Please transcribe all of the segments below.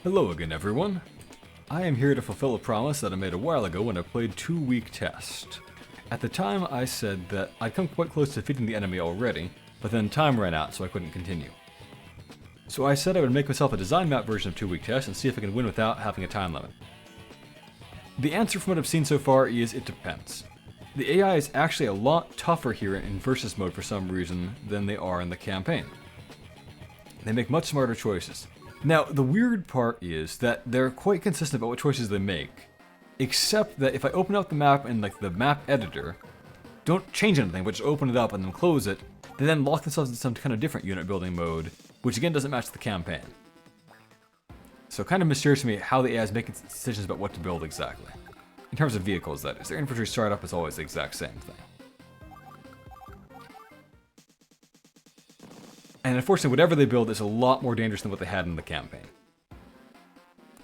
Hello again, everyone. I am here to fulfill a promise that I made a while ago when I played 2-week test. At the time, I said that I'd come quite close to defeating the enemy already, but then time ran out, so I couldn't continue. So I said I would make myself a design map version of 2-week test and see if I can win without having a time limit. The answer from what I've seen so far is it depends. The AI is actually a lot tougher here in versus mode for some reason than they are in the campaign. They make much smarter choices. Now, the weird part is that they're quite consistent about what choices they make, except that if I open up the map in the map editor, don't change anything, but just open it up and then close it, they then lock themselves into some kind of different unit building mode, which again doesn't match the campaign. So kind of mysterious to me how the AI is making decisions about what to build exactly. In terms of vehicles, that is. Their infantry startup is always the exact same thing. And unfortunately, whatever they build is a lot more dangerous than what they had in the campaign.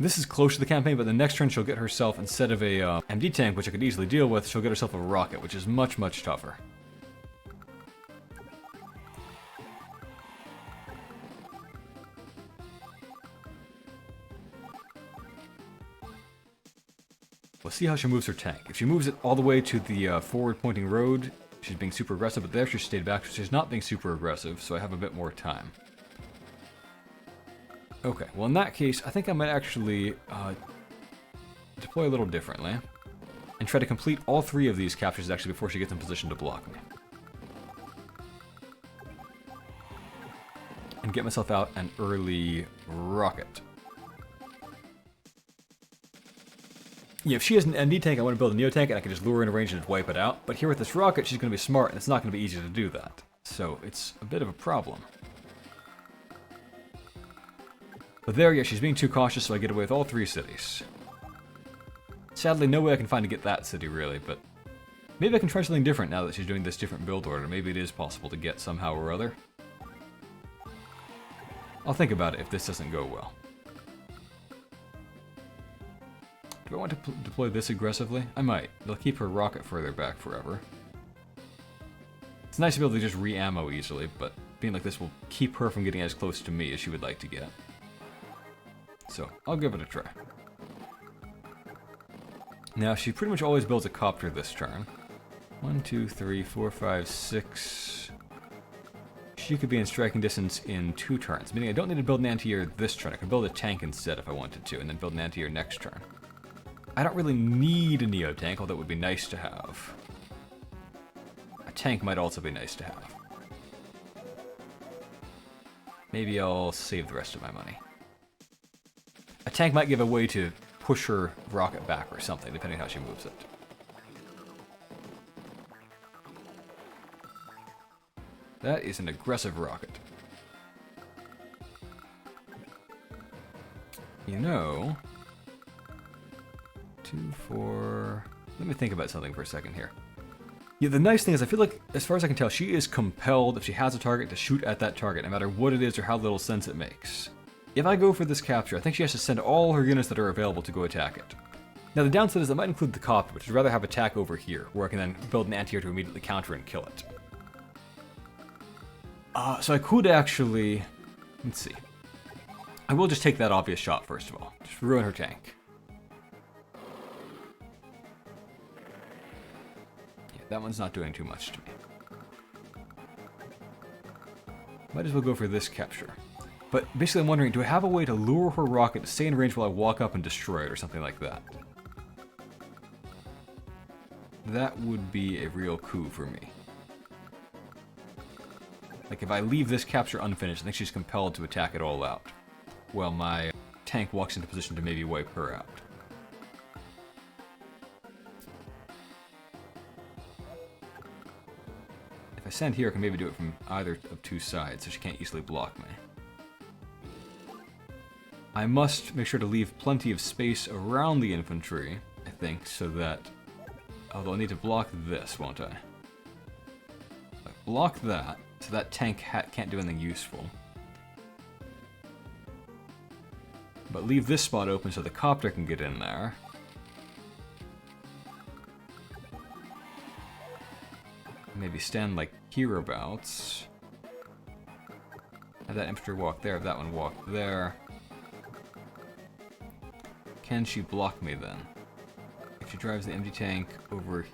This is close to the campaign, but the next turn she'll get herself, instead of a MD tank, which I could easily deal with, she'll get herself a rocket, which is much, much tougher. We'll see how she moves her tank. If she moves it all the way to the forward-pointing road, she's being super aggressive, but there she stayed back, so she's not being super aggressive, so I have a bit more time. Okay, well in that case, I think I might actually deploy a little differently, and try to complete all 3 of these captures actually before she gets in position to block me. And get myself out an early rocket. Yeah, if she has an MD tank, I want to build a Neo tank and I can just lure in a range and just wipe it out. But here with this rocket, she's going to be smart and it's not going to be easy to do that. So it's a bit of a problem. But there, yeah, she's being too cautious, so I get away with all 3 cities. Sadly, no way I can find to get that city, really, but maybe I can try something different now that she's doing this different build order. Maybe it is possible to get somehow or other. I'll think about it if this doesn't go well. Do I want to deploy this aggressively? I might. They'll keep her rocket further back forever. It's nice to be able to just re-ammo easily, but being like this will keep her from getting as close to me as she would like to get. So, I'll give it a try. Now, she pretty much always builds a copter this turn. 1, 2, 3, 4, 5, 6... She could be in striking distance in 2 turns, meaning I don't need to build an anti-air this turn. I could build a tank instead if I wanted to, and then build an anti-air next turn. I don't really need a Neo tank, although it would be nice to have. A tank might also be nice to have. Maybe I'll save the rest of my money. A tank might give a way to push her rocket back or something, depending on how she moves it. That is an aggressive rocket. You know... 2, 4... Let me think about something for a second here. Yeah, the nice thing is I feel like, as far as I can tell, she is compelled, if she has a target, to shoot at that target, no matter what it is or how little sense it makes. If I go for this capture, I think she has to send all her units that are available to go attack it. Now the downside is I might include the copter, which I'd rather have attack over here, where I can then build an anti-air to immediately counter and kill it. So I could actually... Let's see. I will just take that obvious shot first of all. Just ruin her tank. Yeah, that one's not doing too much to me. Might as well go for this capture. But basically I'm wondering, do I have a way to lure her rocket to stay in range while I walk up and destroy it or something like that? That would be a real coup for me. Like, if I leave this capture unfinished, I think she's compelled to attack it all out, while my tank walks into position to maybe wipe her out. If I send here, I can maybe do it from either of 2 sides, so she can't easily block me. I must make sure to leave plenty of space around the infantry, I think, so that... Although I'll need to block this, won't I? Block that, so that tank can't do anything useful. But leave this spot open so the copter can get in there. Maybe stand like hereabouts. Have that infantry walk there, have that one walk there. can she block me then? If she drives the MD tank over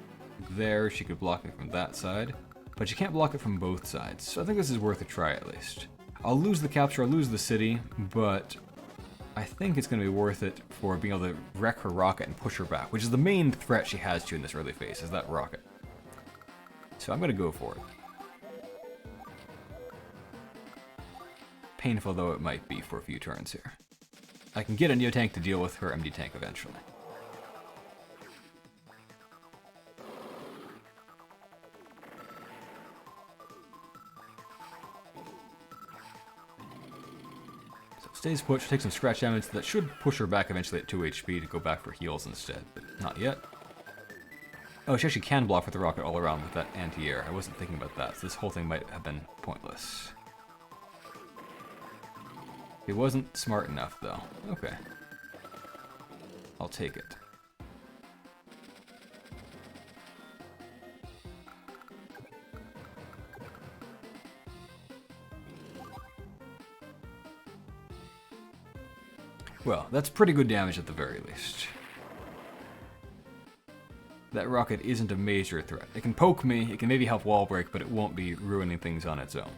there, she could block me from that side. But she can't block it from both sides, so I think this is worth a try at least. I'll lose the capture, I'll lose the city, but I think it's going to be worth it for being able to wreck her rocket and push her back, which is the main threat she has to in this early phase, is that rocket. So I'm going to go for it. Painful though it might be for a few turns here. I can get a Neo tank to deal with her MD tank eventually. Stays put, she'll take some scratch damage that should push her back eventually at 2 HP to go back for heals instead, but not yet. Oh, she actually can block with the rocket all around with that anti-air. I wasn't thinking about that, so this whole thing might have been pointless. It wasn't smart enough, though. Okay. I'll take it. Well, that's pretty good damage at the very least. That rocket isn't a major threat. It can poke me, it can maybe help wall break, but it won't be ruining things on its own.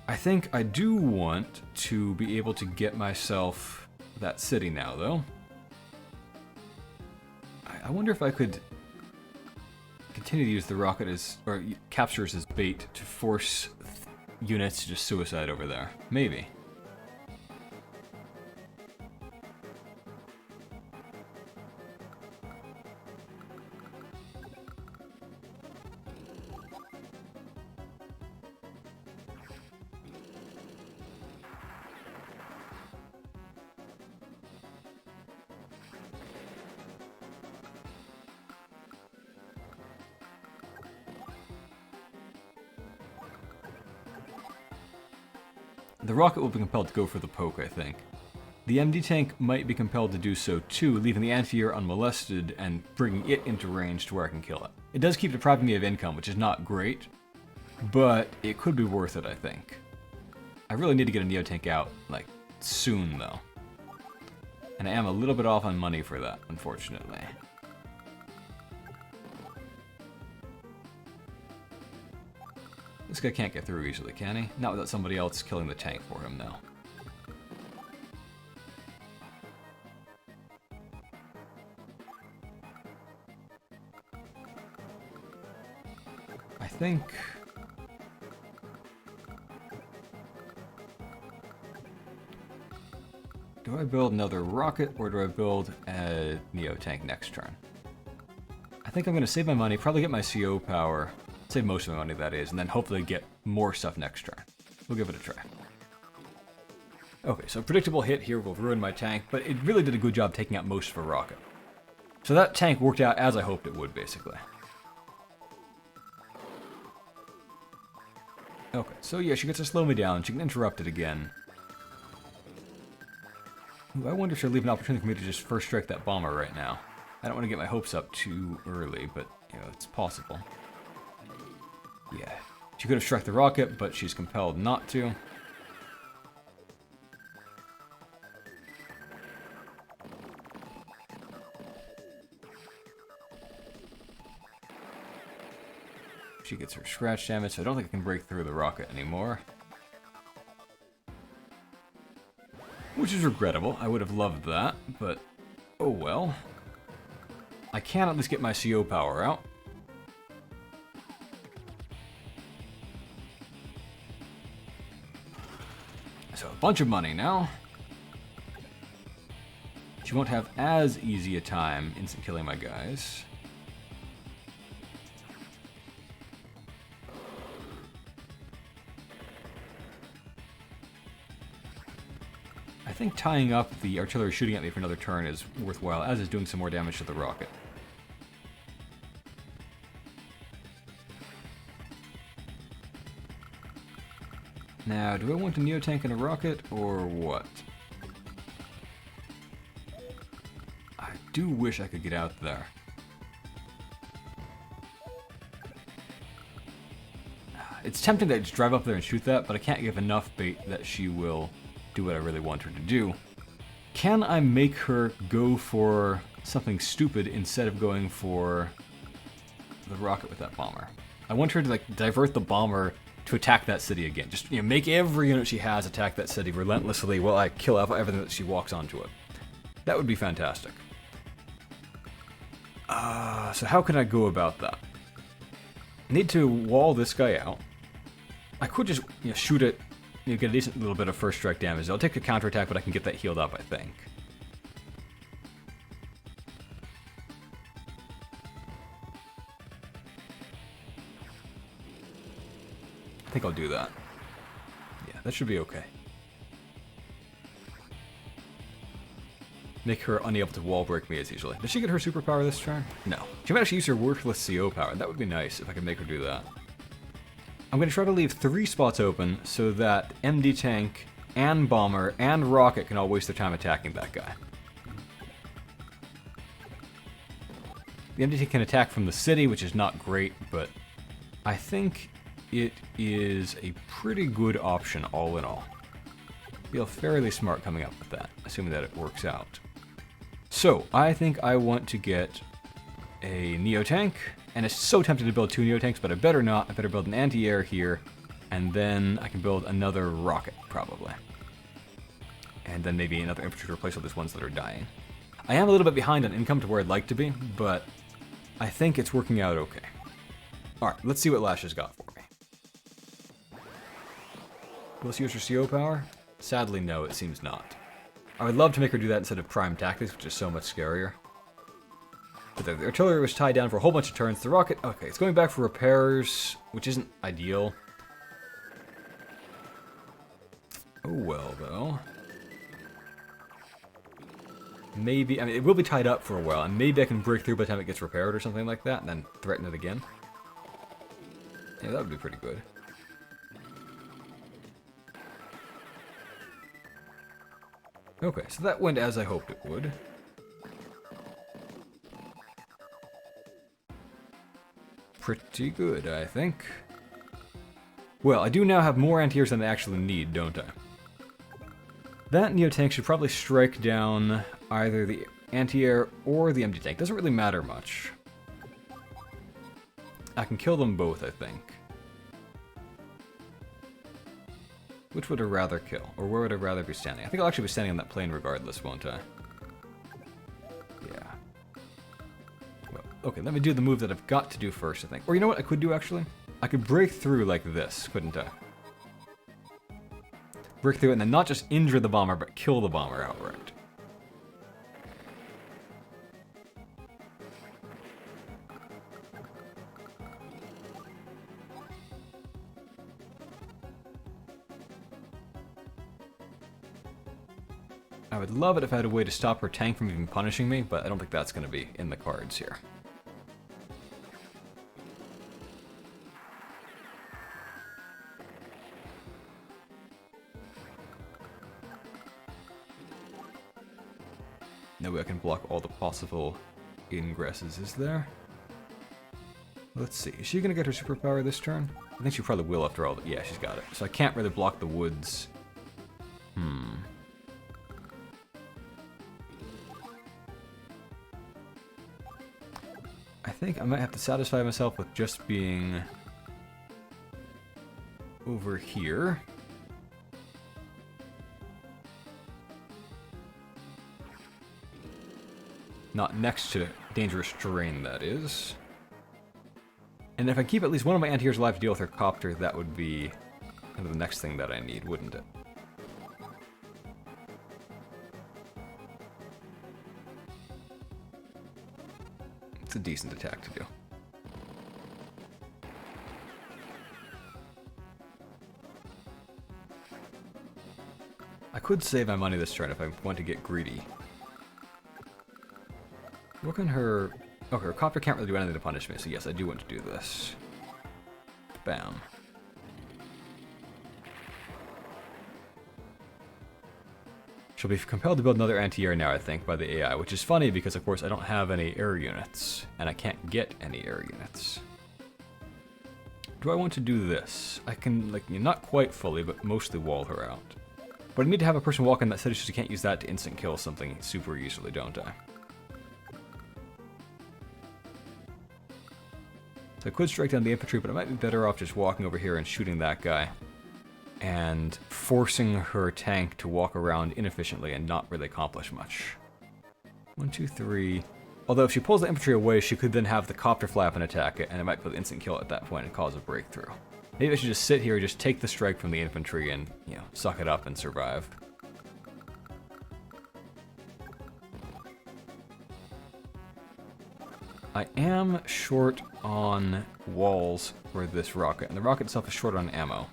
I think I do want to be able to get myself that city now, though. I wonder if I could continue to use the rocket as, or captures as bait to force units to just suicide over there. Maybe. The rocket will be compelled to go for the poke, I think. The MD tank might be compelled to do so too, leaving the anti-air unmolested and bringing it into range to where I can kill it. It does keep depriving me of income, which is not great, but it could be worth it, I think. I really need to get a Neo tank out, like, soon though. And I am a little bit off on money for that, unfortunately. This guy can't get through easily, can he? Not without somebody else killing the tank for him, though. I think... Do I build another rocket, or do I build a Neo tank next turn? I think I'm going to save my money, probably get my CO power, save most of my money that is, and then hopefully get more stuff next turn. We'll give it a try. Okay, so a predictable hit here will ruin my tank, but it really did a good job taking out most of a rocket. So that tank worked out as I hoped it would, basically. Okay, so yeah, she gets to slow me down, she can interrupt it again. Ooh, I wonder if she'll leave an opportunity for me to just first strike that bomber right now. I don't want to get my hopes up too early, but, you know, it's possible. Yeah, she could have struck the rocket, but she's compelled not to. She gets her scratch damage, so I don't think I can break through the rocket anymore. Which is regrettable. I would have loved that, but oh well. I can at least get my CO power out. So a bunch of money now. She won't have as easy a time instant killing my guys. I think tying up the artillery shooting at me for another turn is worthwhile, as is doing some more damage to the rocket. Now, do I want a Neo tank and a rocket, or what? I do wish I could get out there. It's tempting to just drive up there and shoot that, but I can't give enough bait that she will do what I really want her to do. Can I make her go for something stupid instead of going for the rocket with that bomber? I want her to like divert the bomber to attack that city again. Just make every unit she has attack that city relentlessly while I kill off everything that she walks onto it. That would be fantastic. So how can I go about that? Need to wall this guy out. I could just shoot it, get a decent little bit of first strike damage. I'll take a counterattack, but I can get that healed up, I think. I think I'll do that. Yeah, that should be okay. Make her unable to wall break me as easily. Does she get her superpower this turn? No. She might actually use her worthless CO power. That would be nice if I could make her do that. I'm going to try to leave 3 spots open so that MD Tank and Bomber and Rocket can all waste their time attacking that guy. The MD Tank can attack from the city, which is not great, but I think it is a pretty good option all in all. Feel fairly smart coming up with that, assuming that it works out. So, I think I want to get a Neo-Tank, and it's so tempted to build 2 Neo-Tanks, but I better not. I better build an anti-air here, and then I can build another rocket, probably. And then maybe another infantry to replace all these ones that are dying. I am a little bit behind on income to where I'd like to be, but I think it's working out okay. Alright, let's see what Lash has got for me. Will she use her CO power? Sadly, no, it seems not. I would love to make her do that instead of Prime Tactics, which is so much scarier. But the artillery was tied down for a whole bunch of turns. The rocket, okay, it's going back for repairs, which isn't ideal. Oh well, though. Maybe, I mean, it will be tied up for a while, and maybe I can break through by the time it gets repaired or something like that, and then threaten it again. Yeah, that would be pretty good. Okay, so that went as I hoped it would. Pretty good, I think. Well, I do now have more anti-airs than I actually need, don't I? That Neo-Tank should probably strike down either the anti-air or the MD tank. Doesn't really matter much. I can kill them both, I think. Which would I rather kill? Or where would I rather be standing? I think I'll actually be standing on that plane regardless, won't I? Yeah. Well, okay, let me do the move that I've got to do first, I think. Or you know what I could do, actually? I could break through like this, couldn't I? Break through and then not just injure the bomber, but kill the bomber outright. I would love it if I had a way to stop her tank from even punishing me, but I don't think that's going to be in the cards here. No way I can block all the possible ingresses, is there? Let's see, is she going to get her superpower this turn? I think she probably will after all. Yeah, she's got it. So I can't really block the woods. I think I might have to satisfy myself with just being over here. Not next to dangerous terrain, that is. And if I keep at least one of my anti-airs alive to deal with her copter, that would be kind of the next thing that I need, wouldn't it? It's a decent attack to do. I could save my money this turn if I want to get greedy. Look on her... Okay, her copter can't really do anything to punish me, so yes, I do want to do this. Bam. She'll be compelled to build another anti-air now, I think, by the AI, which is funny because, of course, I don't have any air units, and I can't get any air units. Do I want to do this? I can, like, not quite fully, but mostly wall her out. But I need to have a person walk in that city so you can't use that to instant kill something super easily, don't I? So I could strike down the infantry, but I might be better off just walking over here and shooting that guy. And forcing her tank to walk around inefficiently and not really accomplish much. 1, 2, 3. Although if she pulls the infantry away, she could then have the copter fly up and attack it, and it might put instant kill at that point and cause a breakthrough. Maybe I should just sit here, just take the strike from the infantry and, you know, suck it up and survive. I am short on walls for this rocket, and the rocket itself is short on ammo.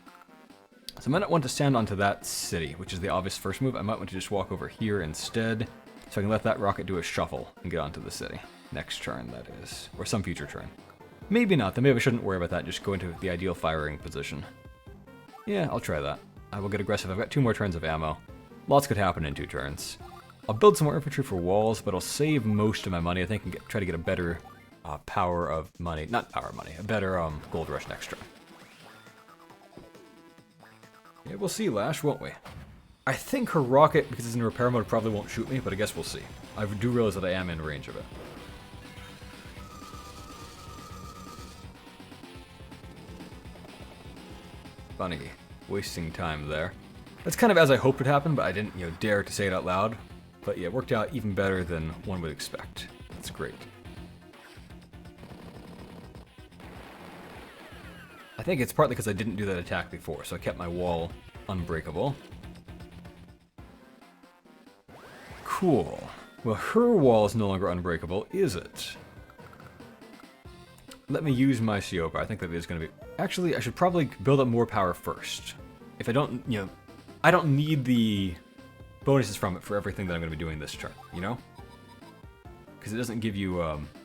So I might not want to stand onto that city, which is the obvious first move. I might want to just walk over here instead, so I can let that rocket do a shuffle and get onto the city. Next turn, that is. Or some future turn. Maybe not, then maybe I shouldn't worry about that, just go into the ideal firing position. Yeah, I'll try that. I will get aggressive. I've got 2 more turns of ammo. Lots could happen in 2 turns. I'll build some more infantry for walls, but I'll save most of my money, I think, and try to get a better power of money. Not power of money, a better gold rush next turn. Yeah, we'll see, Lash, won't we? I think her rocket, because it's in repair mode, probably won't shoot me, but I guess we'll see. I do realize that I am in range of it. Funny, wasting time there. That's kind of as I hoped would happen, but I didn't, you know, dare to say it out loud. But yeah, it worked out even better than one would expect. That's great. I think it's partly because I didn't do that attack before, so I kept my wall unbreakable. Cool. Well, her wall is no longer unbreakable, is it? Let me use my CO power. I think that is going to be... Actually, I should probably build up more power first. If I don't, you know... I don't need the bonuses from it for everything that I'm going to be doing this turn, you know? Because it doesn't give you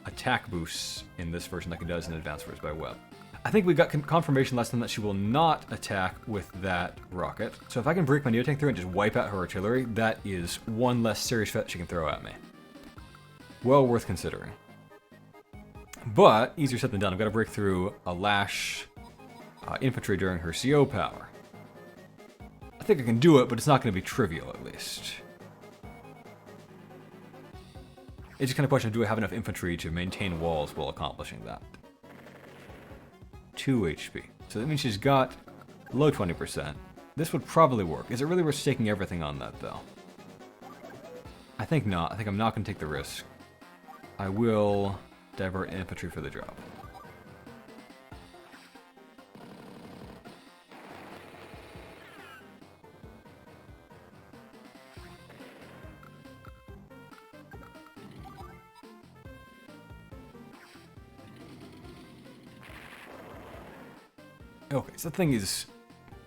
attack boosts in this version like it does in advanced versions by web. I think we got confirmation last time that she will not attack with that rocket. So if I can break my neotank through and just wipe out her artillery, that is one less serious threat she can throw at me. Well worth considering. But, easier said than done. I've got to break through a Lash infantry during her CO power. I think I can do it, but it's not going to be trivial, at least. It's just kind of a question of, do I have enough infantry to maintain walls while accomplishing that? 2 HP. So that means she's got low 20%. This would probably work. Is it really worth staking everything on that, though? I think not. I think I'm not going to take the risk. I will divert infantry for the drop. Okay, so the thing is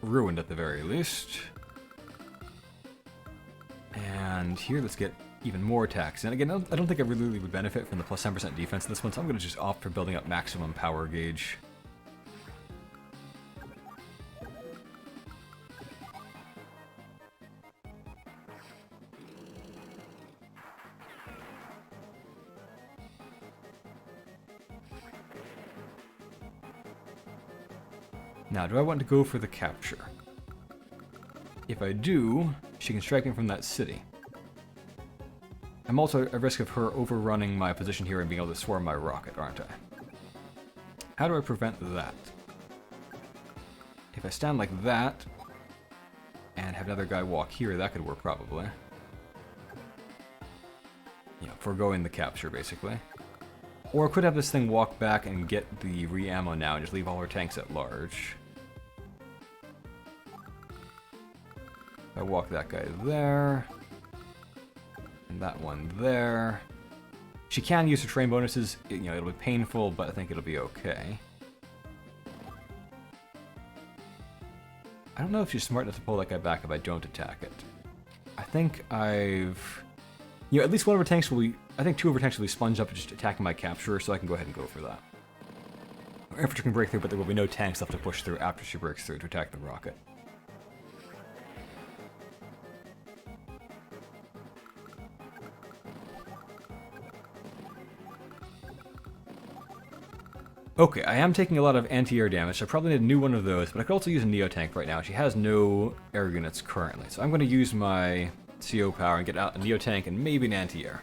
ruined at the very least. And here, let's get even more attacks. And again, I don't think I really would benefit from the plus 10% defense in this one, so I'm going to just opt for building up maximum power gauge. Now, do I want to go for the capture? If I do, she can strike me from that city. I'm also at risk of her overrunning my position here and being able to swarm my rocket, aren't I? How do I prevent that? If I stand like that, and have another guy walk here, that could work probably. Yeah, foregoing the capture, basically. Or I could have this thing walk back and get the re-ammo now and just leave all her tanks at large. I walk that guy there. And that one there. She can use her terrain bonuses. You know, it'll be painful, but I think it'll be okay. I don't know if she's smart enough to pull that guy back if I don't attack it. I think I've... You know, at least one of her tanks will be... I think 2 of her tanks will be sponged up and just attacking my capturer, so I can go ahead and go for that. Her infantry can break through, but there will be no tanks left to push through after she breaks through to attack the rocket. Okay, I am taking a lot of anti-air damage, so I probably need a new one of those, but I could also use a Neo Tank right now. She has no air units currently, so I'm going to use my CO power and get out a Neo Tank and maybe an anti-air.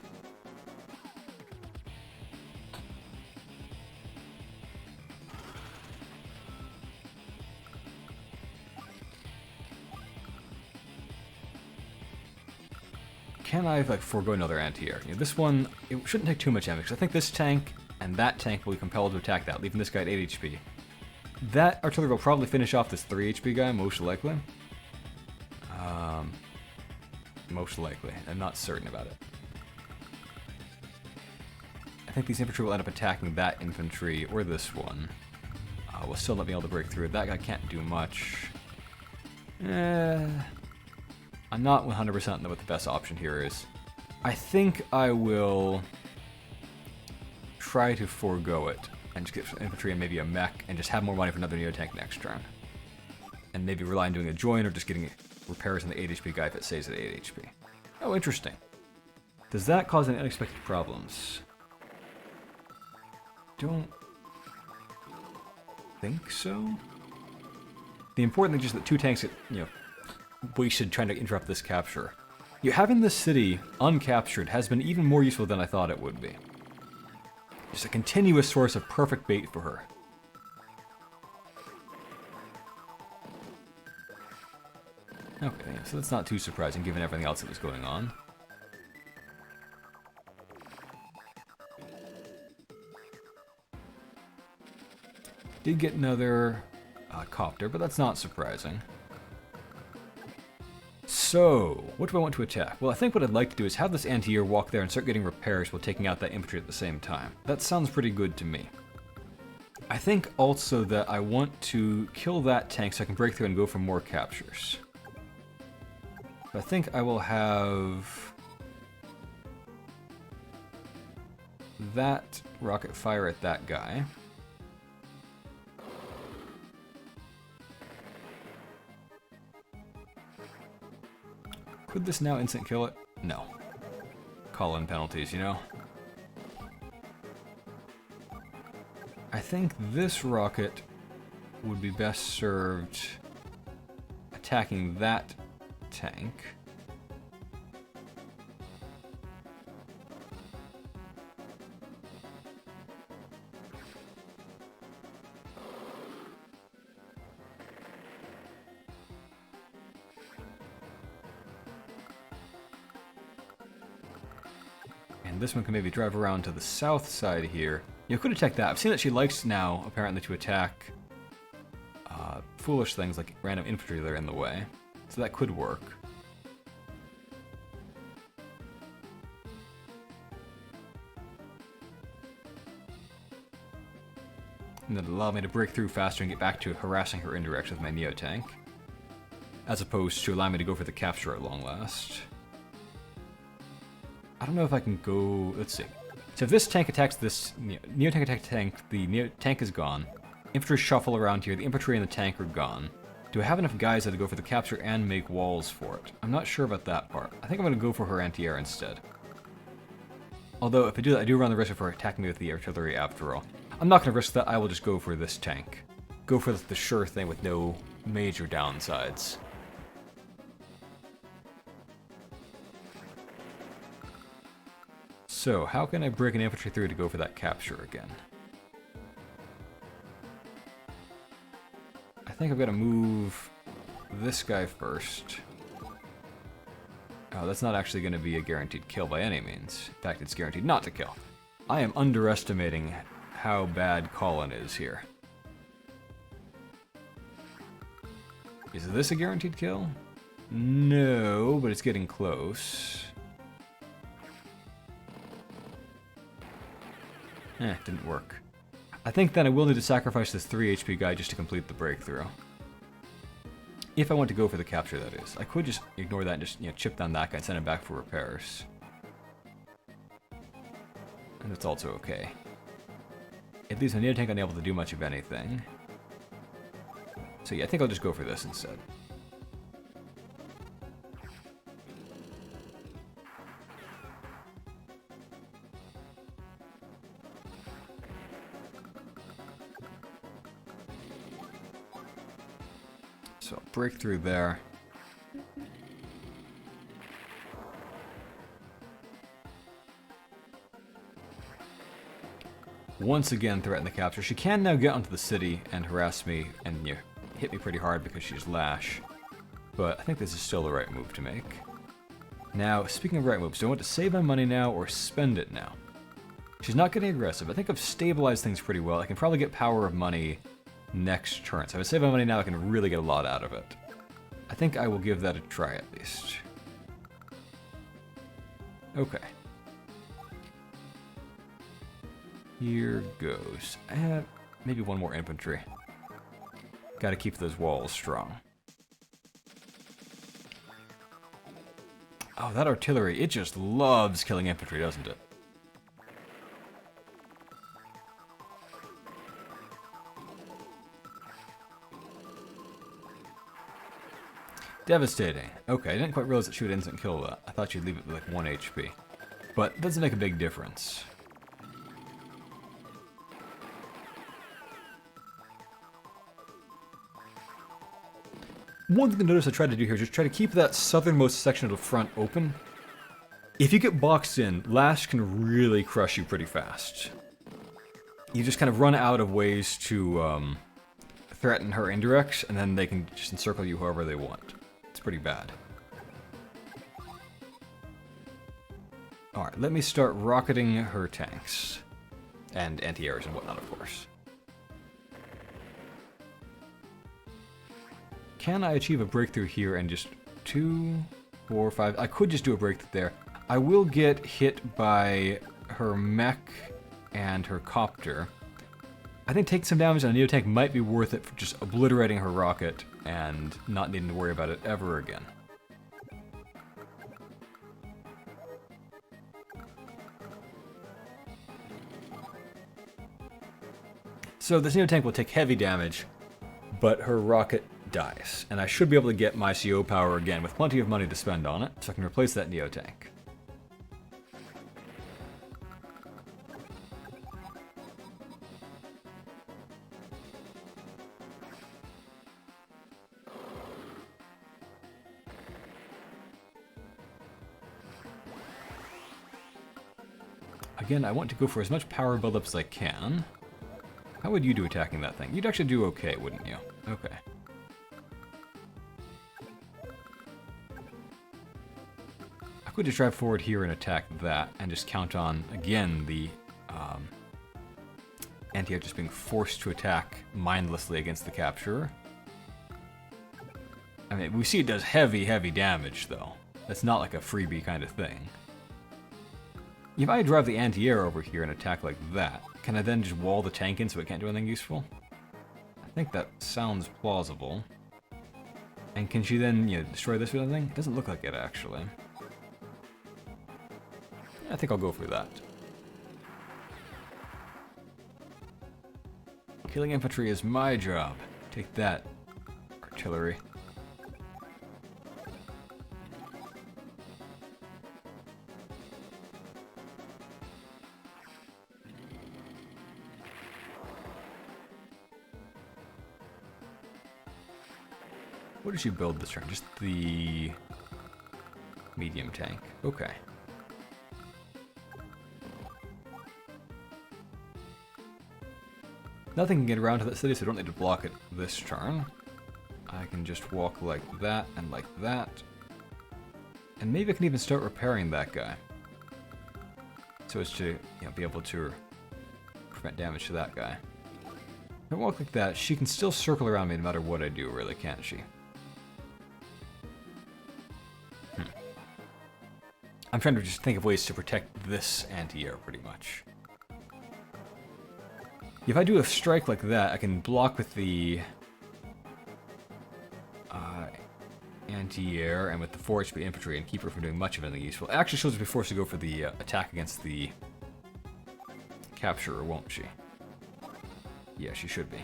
Can I like forego another anti-air? You know, this one, it shouldn't take too much damage. I think this tank and that tank will be compelled to attack that, leaving this guy at 8 HP. That artillery will probably finish off this 3 HP guy, most likely. Most likely. I'm not certain about it. I think these infantry will end up attacking that infantry, or this one. Will still not be able to break through. That guy can't do much. I'm not 100% know what the best option here is. I think I will try to forego it and just get some infantry and maybe a mech and just have more money for another Neo Tank next turn. And maybe rely on doing a join or just getting repairs on the 8 HP guy if it stays at 8 HP. Oh, interesting. Does that cause any unexpected problems? Don't think so. The important thing is that 2 tanks get, wasted trying to interrupt this capture. Having this city uncaptured has been even more useful than I thought it would be. Just a continuous source of perfect bait for her. Okay, so that's not too surprising given everything else that was going on. Did get another copter, but that's not surprising. So, what do I want to attack? Well, I think what I'd like to do is have this anti-air walk there and start getting repairs while taking out that infantry at the same time. That sounds pretty good to me. I think also that I want to kill that tank so I can break through and go for more captures. I think I will have that rocket fire at that guy. Could this now instant kill it? No. Call-in penalties, you know? I think this rocket would be best served attacking that tank. And this one can maybe drive around to the south side here. You could attack that. I've seen that she likes now, apparently, to attack foolish things like random infantry that are in the way. So that could work. And that'll allow me to break through faster and get back to harassing her indirect with my Neo Tank. As opposed to allow me to go for the capture at long last. I don't know if I can go... Let's see. So if this tank attacks this Neo Tank attack tank, the Neo Tank is gone. Infantry shuffle around here, the infantry and the tank are gone. Do I have enough guys to go for the capture and make walls for it? I'm not sure about that part. I think I'm going to go for her anti-air instead. Although if I do that, I do run the risk of her attacking me with the artillery after all. I'm not going to risk that, I will just go for this tank. Go for the sure thing with no major downsides. So, how can I break an infantry through to go for that capture again? I think I've got to move this guy first. Oh, that's not actually going to be a guaranteed kill by any means. In fact, it's guaranteed not to kill. I am underestimating how bad Colin is here. Is this a guaranteed kill? No, but it's getting close. Didn't work. I think then I will need to sacrifice this 3 HP guy just to complete the breakthrough. If I want to go for the capture, that is. I could just ignore that and just, chip down that guy and send him back for repairs. And that's also okay. It leaves my Neo Tank unable to do much of anything. So yeah, I think I'll just go for this instead. So break through there. Once again threaten the capture. She can now get onto the city and harass me and hit me pretty hard because she's Lash. But I think this is still the right move to make. Now, speaking of right moves, do I want to save my money now or spend it now? She's not getting aggressive. I think I've stabilized things pretty well. I can probably get power of money next turn. So if I save my money now, I can really get a lot out of it. I think I will give that a try at least. Okay. Here goes. Maybe one more infantry. Gotta keep those walls strong. Oh, that artillery, it just loves killing infantry, doesn't it? Devastating. Okay, I didn't quite realize that she would instant kill that. I thought she'd leave it with like 1 HP. But it doesn't make a big difference. One thing to notice I tried to do here is just try to keep that southernmost section of the front open. If you get boxed in, Lash can really crush you pretty fast. You just kind of run out of ways to threaten her indirects, and then they can just encircle you however they want. It's pretty bad. Alright, let me start rocketing her tanks. And anti-airs and whatnot, of course. Can I achieve a breakthrough here and just 2, 4, 5? I could just do a breakthrough there. I will get hit by her mech and her copter. I think taking some damage on a Neo tank might be worth it for just obliterating her rocket and not needing to worry about it ever again. So this Neo tank will take heavy damage, but her rocket dies, and I should be able to get my CO power again with plenty of money to spend on it, so I can replace that Neo tank. Again, I want to go for as much power buildup as I can. How would you do attacking that thing? You'd actually do okay, wouldn't you? Okay. I could just drive forward here and attack that, and just count on, again, the anti-air just being forced to attack mindlessly against the capturer. I mean, we see it does heavy, heavy damage, though. That's not like a freebie kind of thing. If I drive the anti-air over here and attack like that, can I then just wall the tank in so it can't do anything useful? I think that sounds plausible. And can she then, destroy this or anything? It doesn't look like it, actually. I think I'll go for that. Killing infantry is my job. Take that, artillery. What did she build this turn? Just the medium tank. Okay. Nothing can get around to that city, so I don't need to block it this turn. I can just walk like that and like that. And maybe I can even start repairing that guy. So as to be able to prevent damage to that guy. If I walk like that, she can still circle around me no matter what I do, really, can't she? I'm trying to just think of ways to protect this anti-air, pretty much. If I do a strike like that, I can block with the anti-air and with the 4 HP infantry and keep her from doing much of anything useful. Actually, she'll just be forced to go for the attack against the capturer, won't she? Yeah, she should be.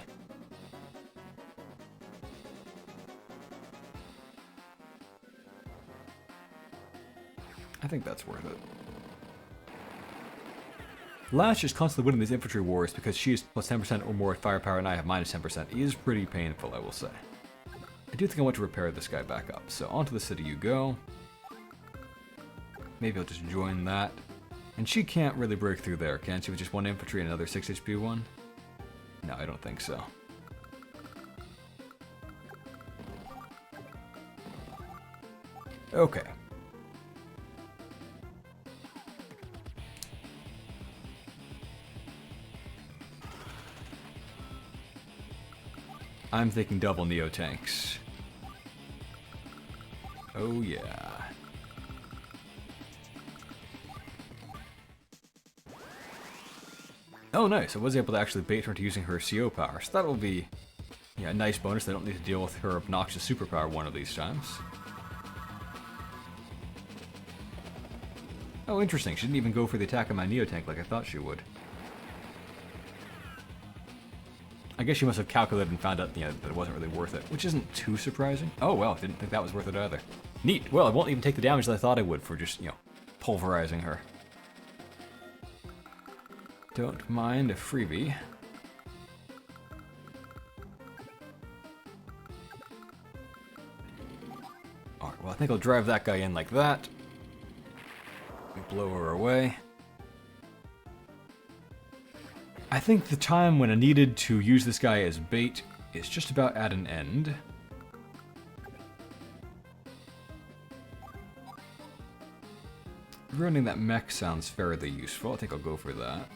I think that's worth it. Lash is constantly winning these infantry wars because she is plus 10% or more at firepower and I have minus 10%. It is pretty painful, I will say. I do think I want to repair this guy back up. So onto the city you go. Maybe I'll just join that. And she can't really break through there, can she? With just one infantry and another 6 HP one? No, I don't think so. Okay. I'm thinking double Neo tanks. Oh yeah. Oh nice, I was able to actually bait her into using her CO power, so that will be a nice bonus. I don't need to deal with her obnoxious superpower one of these times. Oh interesting, she didn't even go for the attack on my Neo tank like I thought she would. I guess she must have calculated and found out that it wasn't really worth it, which isn't too surprising. Oh well, didn't think that was worth it either. Neat. Well, I won't even take the damage that I thought I would for just, pulverizing her. Don't mind a freebie. Alright, well I think I'll drive that guy in like that. Blow her away. I think the time when I needed to use this guy as bait is just about at an end. Ruining that mech sounds fairly useful. I think I'll go for that.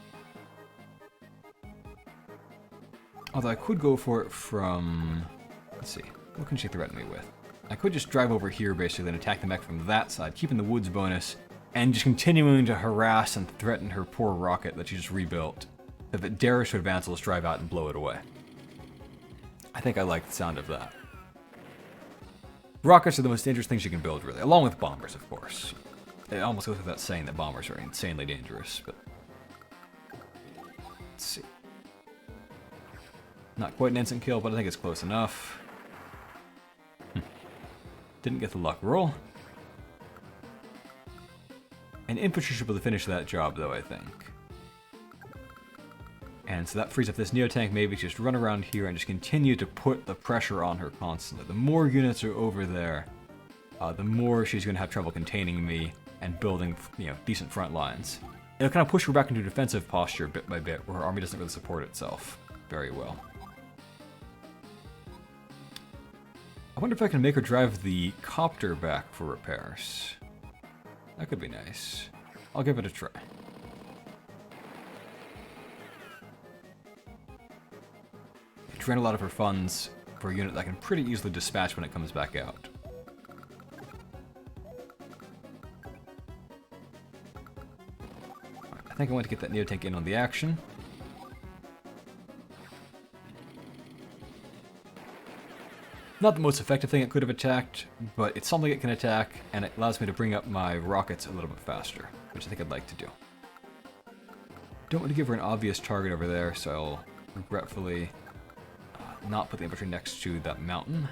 Although I could go for it from... Let's see. What can she threaten me with? I could just drive over here basically and attack the mech from that side, keeping the woods bonus, and just continuing to harass and threaten her poor rocket that she just rebuilt. If it dares to advance, I'll just drive out and blow it away. I think I like the sound of that. Rockets are the most dangerous things you can build, really, along with bombers, of course. It almost goes without saying that bombers are insanely dangerous, but... Let's see. Not quite an instant kill, but I think it's close enough. Didn't get the luck roll. An infantry should be able to finish that job, though, I think. And so that frees up this Neo tank maybe to just run around here and just continue to put the pressure on her constantly. The more units are over there, the more she's going to have trouble containing me and building, decent front lines. It'll kind of push her back into defensive posture bit by bit, where her army doesn't really support itself very well. I wonder if I can make her drive the copter back for repairs. That could be nice. I'll give it a try. It drained a lot of her funds for a unit that I can pretty easily dispatch when it comes back out. Right, I think I want to get that Neo tank in on the action. Not the most effective thing it could have attacked, but it's something it can attack, and it allows me to bring up my rockets a little bit faster, which I think I'd like to do. Don't want to give her an obvious target over there, so I'll regretfully not put the infantry next to that mountain.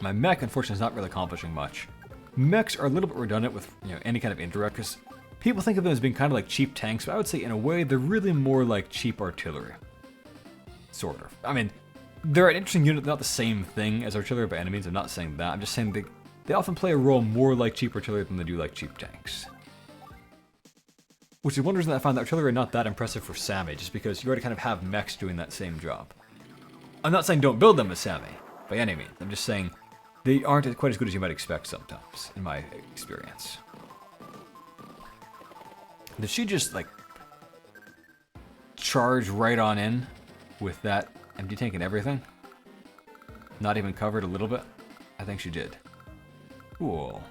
My mech, unfortunately, is not really accomplishing much. Mechs are a little bit redundant with any kind of indirect, because people think of them as being kind of like cheap tanks, but I would say in a way they're really more like cheap artillery. Sort of. I mean, they're an interesting unit, not the same thing as artillery by any means. I'm not saying that. I'm just saying they often play a role more like cheap artillery than they do like cheap tanks. Which is one reason I find that artillery not that impressive for Sami, just because you already kind of have mechs doing that same job. I'm not saying don't build them as Sami, by any means. I'm just saying they aren't quite as good as you might expect sometimes, in my experience. Did she just, charge right on in with that empty tank and everything? Not even covered a little bit? I think she did. Cool.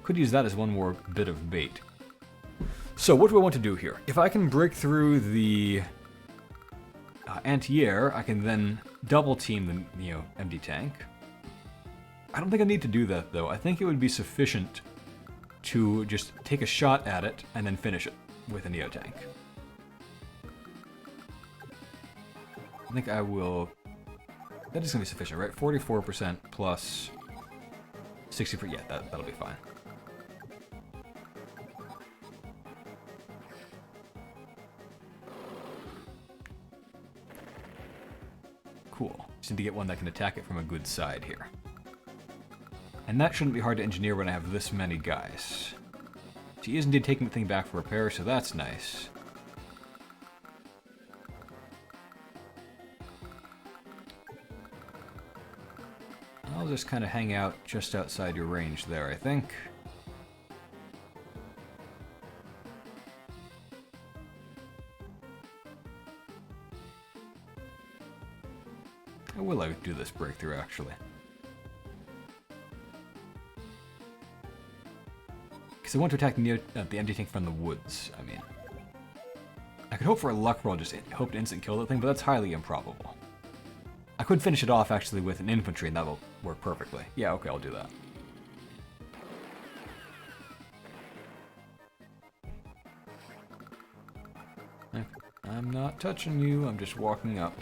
Could use that as one more bit of bait. So what do I want to do here? If I can break through the anti-air, I can then double team the empty tank. I don't think I need to do that though. I think it would be sufficient to just take a shot at it and then finish it with a Neo tank. I think I will... That is going to be sufficient, right? 44% plus 60%. Yeah, that'll be fine. Just need to get one that can attack it from a good side here. And that shouldn't be hard to engineer when I have this many guys. She is indeed taking the thing back for repair, so that's nice. I'll just kind of hang out just outside your range there, I think. I will like do this breakthrough, actually. Because I want to attack the empty tank from the woods, I mean. I could hope for a luck roll, just hope to instant kill that thing, but that's highly improbable. I could finish it off, actually, with an infantry, and that'll work perfectly. Yeah, okay, I'll do that. I'm not touching you, I'm just walking up.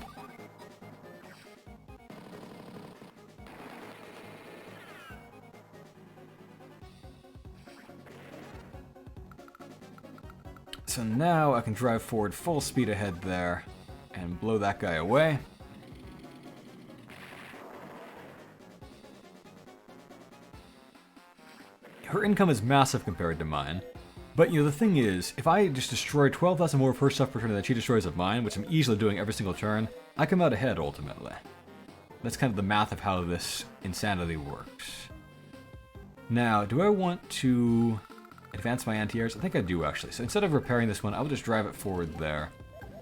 So now I can drive forward full speed ahead there and blow that guy away. Her income is massive compared to mine. But, you know, the thing is, if I just destroy 12,000 more of her stuff per turn than she destroys of mine, which I'm easily doing every single turn, I come out ahead, ultimately. That's kind of the math of how this insanity works. Now, do I want to advance my anti-airs? I think I do, actually. So instead of repairing this one, I'll just drive it forward there.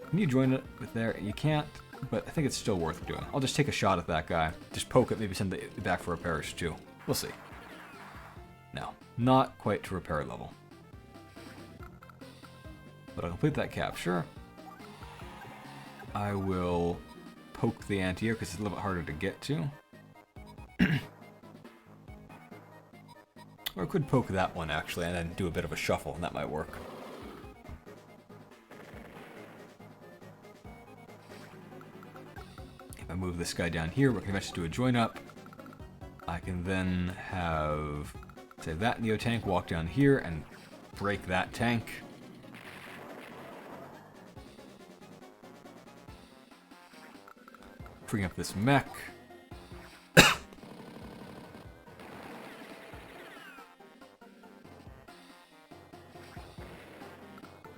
Can you join it with there? You can't, but I think it's still worth doing. I'll just take a shot at that guy. Just poke it, maybe send it back for repairs, too. We'll see. No, not quite to repair level. But I'll complete that capture. I will poke the anti-air because it's a little bit harder to get to. Or I could poke that one, actually, and then do a bit of a shuffle, and that might work. If I move this guy down here, we can eventually do a join up. I can then have, say, that Neo tank walk down here and break that tank. Bring up this mech.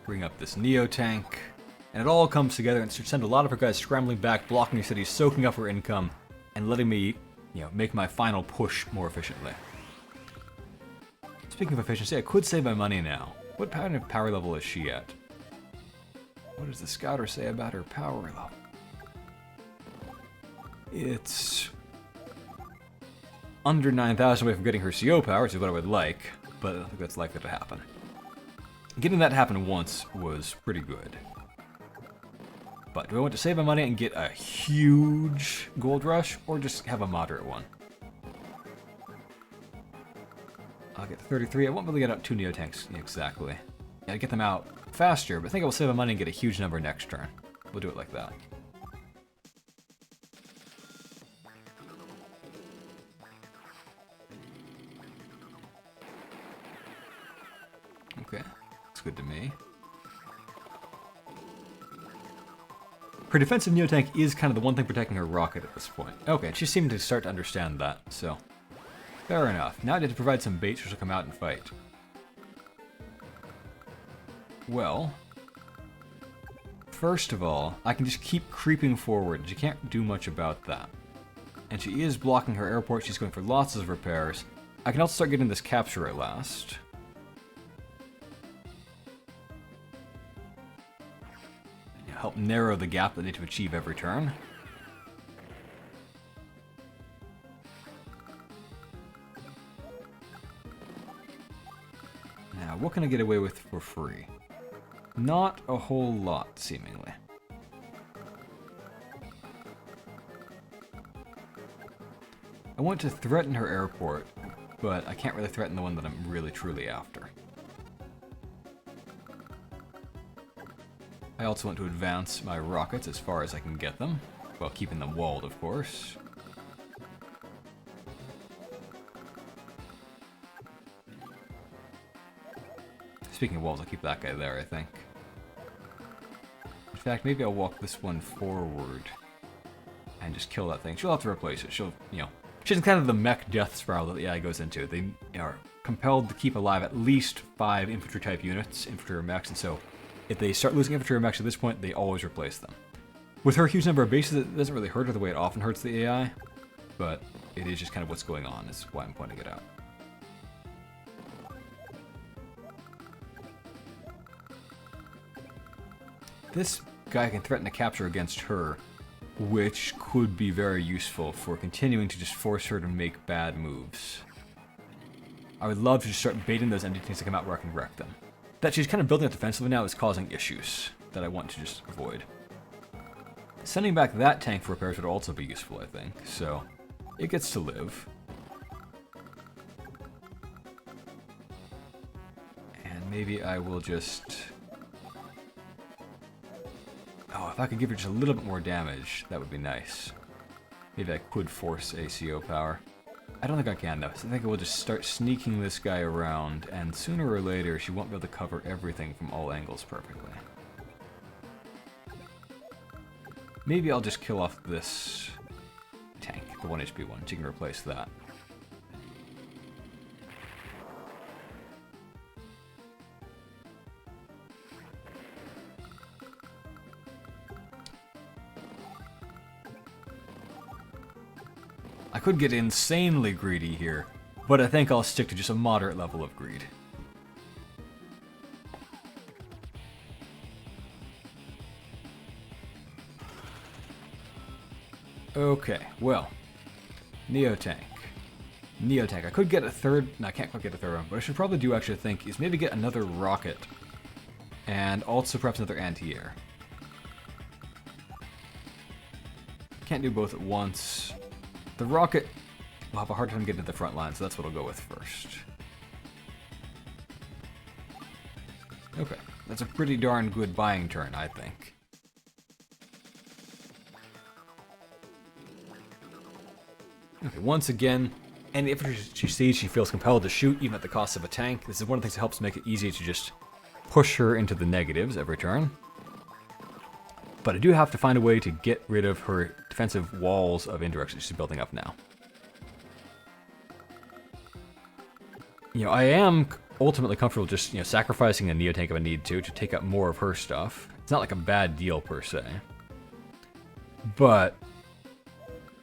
Bring up this Neo tank. And it all comes together and send a lot of her guys scrambling back, blocking your cities, soaking up her income, and letting me, you know, make my final push more efficiently. Speaking of efficiency, I could save my money now. What kind of power level is she at? What does the scouter say about her power level? It's under 9,000 away from getting her CO power, which is what I would like, but I don't think that's likely to happen. Getting that to happen once was pretty good. But do I want to save my money and get a huge gold rush, or just have a moderate one? I'll get 33. I won't really get out 2 Neo tanks exactly. Yeah, I'd get them out faster, but I think I will save my money and get a huge number next turn. We'll do it like that. Okay, that's good to me. Her defensive Neo tank is kind of the one thing protecting her rocket at this point. Okay, she seemed to start to understand that, so fair enough. Now I need to provide some bait so she'll come out and fight. Well, first of all, I can just keep creeping forward. She can't do much about that. And she is blocking her airport. She's going for lots of repairs. I can also start getting this capture at last. Help narrow the gap that I need to achieve every turn. Now, what can I get away with for free? Not a whole lot, seemingly. I want to threaten her airport, but I can't really threaten the one that I'm really truly after. I also want to advance my rockets as far as I can get them, while keeping them walled, of course. Speaking of walls, I'll keep that guy there, I think. In fact, maybe I'll walk this one forward and just kill that thing. She'll have to replace it. She's kind of the mech death spiral that the AI goes into. They are compelled to keep alive at least 5 infantry type units, infantry or mechs, and so if they start losing infantry or mechs at this point, they always replace them. With her huge number of bases, it doesn't really hurt her the way it often hurts the AI, but it is just kind of what's going on, is why I'm pointing it out. This guy can threaten a capture against her, which could be very useful for continuing to just force her to make bad moves. I would love to just start baiting those empty tanks to come out where I can wreck them. That she's kind of building up defensively now is causing issues that I want to just avoid. Sending back that tank for repairs would also be useful, I think, so it gets to live. And maybe I will just... Oh, if I could give her just a little bit more damage, that would be nice. Maybe I could force ACO power. I don't think I can, though. So I think I will just start sneaking this guy around, and sooner or later, she won't be able to cover everything from all angles perfectly. Maybe I'll just kill off this tank, the 1 HP one. She can replace that. I could get insanely greedy here, but I think I'll stick to just a moderate level of greed. Okay, well, Neotank. I could get a third, no, I can't quite get a third one, but I should probably do actually think is maybe get another rocket, and also perhaps another anti-air. Can't do both at once. The rocket will have a hard time getting to the front line, so that's what I'll go with first. Okay, that's a pretty darn good buying turn, I think. Okay, once again, any infantry she sees, she feels compelled to shoot, even at the cost of a tank. This is one of the things that helps make it easy to just push her into the negatives every turn. But I do have to find a way to get rid of her defensive walls of indirects that she's building up now. I am ultimately comfortable just, sacrificing a Neotank if I need to take up more of her stuff. It's not like a bad deal per se. But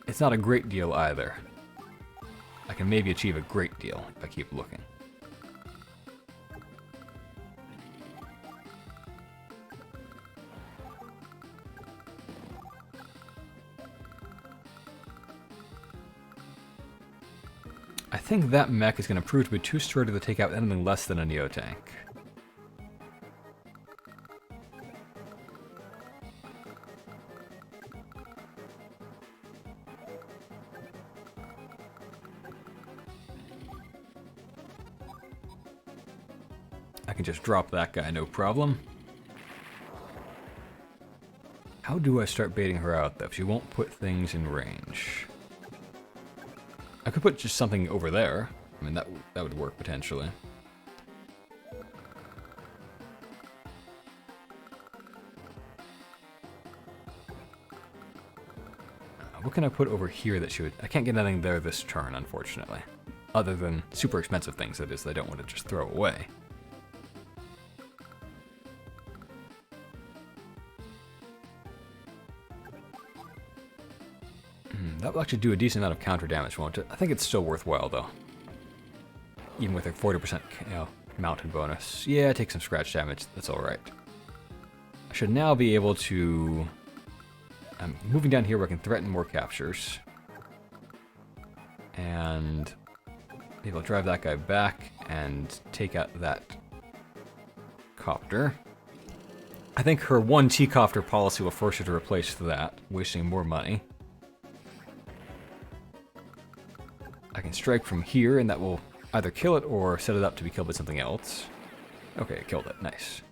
it's not a great deal either. I can maybe achieve a great deal if I keep looking. I think that mech is going to prove to be too sturdy to take out anything less than a Neotank. I can just drop that guy, no problem. How do I start baiting her out, though? She won't put things in range. I could put just something over there. I mean, that would work potentially. What can I put over here that she would... I can't get anything there this turn, unfortunately. Other than super expensive things, that is, that I don't want to just throw away. That will actually do a decent amount of counter damage, won't it? I think it's still worthwhile, though. Even with a 40% mountain bonus. Yeah, take some scratch damage. That's alright. I should now be able to... I'm moving down here where I can threaten more captures. And maybe I'll drive that guy back and take out that copter. I think her 1 T-copter policy will force her to replace that, wasting more money. I can strike from here, and that will either kill it or set it up to be killed by something else. Okay, it killed it. Nice.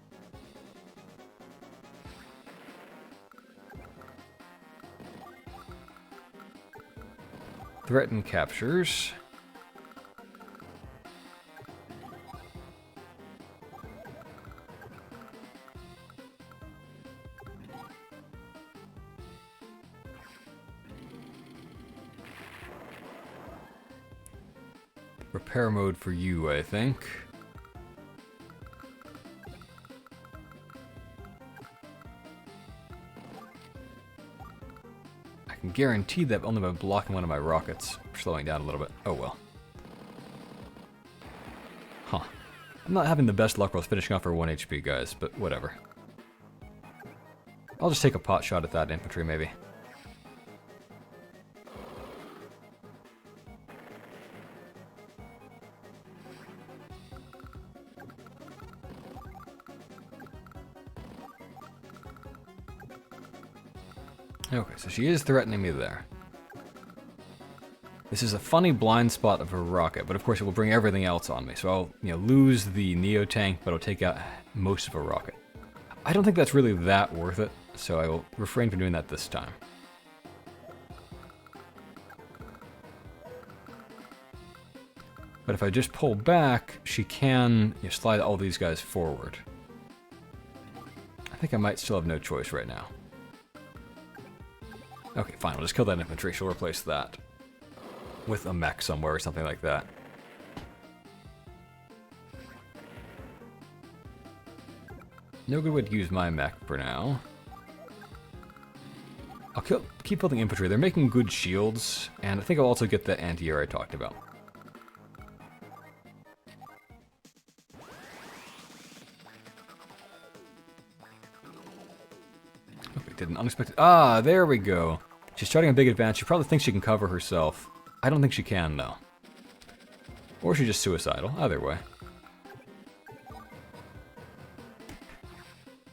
Threaten captures. repair mode for you, I think. I can guarantee that only by blocking one of my rockets, slowing down a little bit. Oh well. Huh. I'm not having the best luck while finishing off our 1 HP guys, but whatever. I'll just take a pot shot at that infantry, maybe. Okay, so she is threatening me there. This is a funny blind spot of a rocket, but of course it will bring everything else on me. So I'll, lose the Neo tank, but I'll take out most of a rocket. I don't think that's really that worth it, so I will refrain from doing that this time. But if I just pull back, she can slide all these guys forward. I think I might still have no choice right now. Okay, fine, we'll just kill that infantry. She'll replace that with a mech somewhere or something like that. No good way to use my mech for now. I'll keep building infantry. They're making good shields, and I think I'll also get that anti-air I talked about. Okay, did an unexpected... Ah, there we go. She's starting a big advance. She probably thinks she can cover herself. I don't think she can, though. Or she's just suicidal. Either way.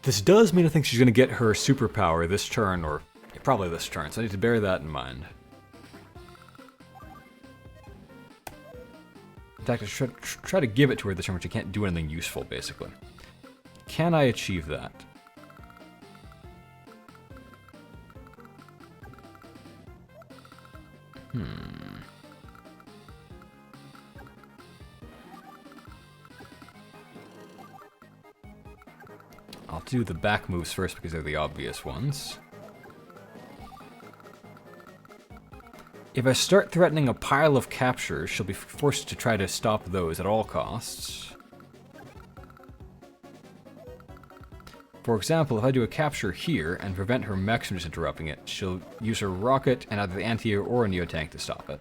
This does mean I think she's going to get her superpower this turn, or probably this turn, so I need to bear that in mind. In fact, I should try to give it to her this turn, but she can't do anything useful, basically. Can I achieve that? I'll do the back moves first because they're the obvious ones. If I start threatening a pile of captures, she'll be forced to try to stop those at all costs. For example, if I do a capture here and prevent her mechs from just interrupting it, she'll use her rocket and either the anti-air or a neo-tank to stop it.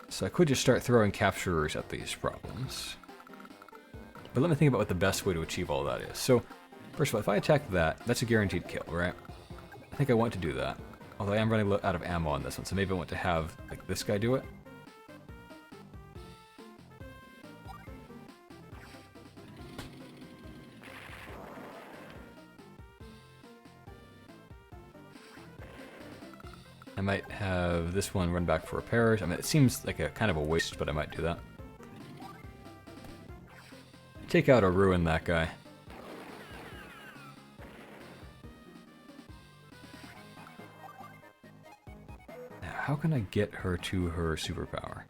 So I could just start throwing capturers at these problems. But let me think about what the best way to achieve all that is. So, first of all, if I attack that, that's a guaranteed kill, right? I think I want to do that. Although I am running out of ammo on this one, so maybe I want to have, like, this guy do it. I might have this one run back for repairs. I mean, it seems like a kind of a waste, but I might do that. Take out or ruin that guy. Now, how can I get her to her superpower?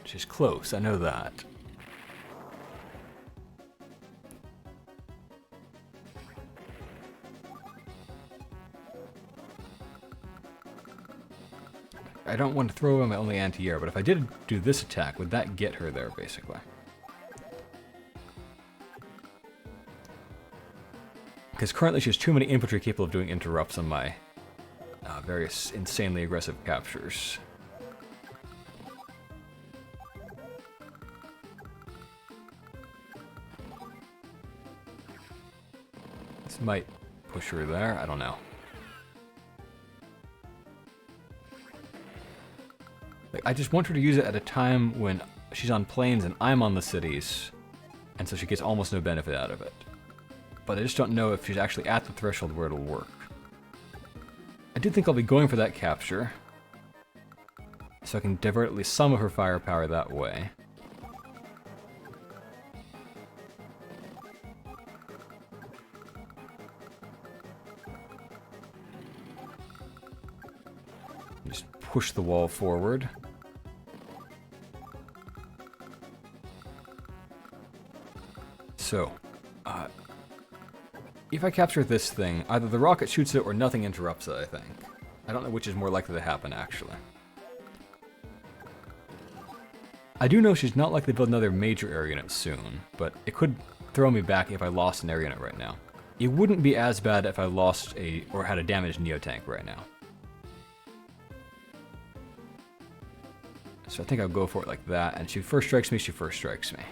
She's close, I know that. I don't want to throw in my only anti-air, but if I did do this attack, would that get her there, basically? Because currently she has too many infantry capable of doing interrupts on my various insanely aggressive captures. This might push her there, I don't know. I just want her to use it at a time when she's on planes and I'm on the cities, and so she gets almost no benefit out of it. But I just don't know if she's actually at the threshold where it'll work. I do think I'll be going for that capture, so I can divert at least some of her firepower that way. Just push the wall forward. So, if I capture this thing, either the rocket shoots it or nothing interrupts it, I think. I don't know which is more likely to happen, actually. I do know she's not likely to build another major air unit soon, but it could throw me back if I lost an air unit right now. It wouldn't be as bad if I lost or had a damaged Neotank right now. So I think I'll go for it like that, and she first strikes me, she first strikes me.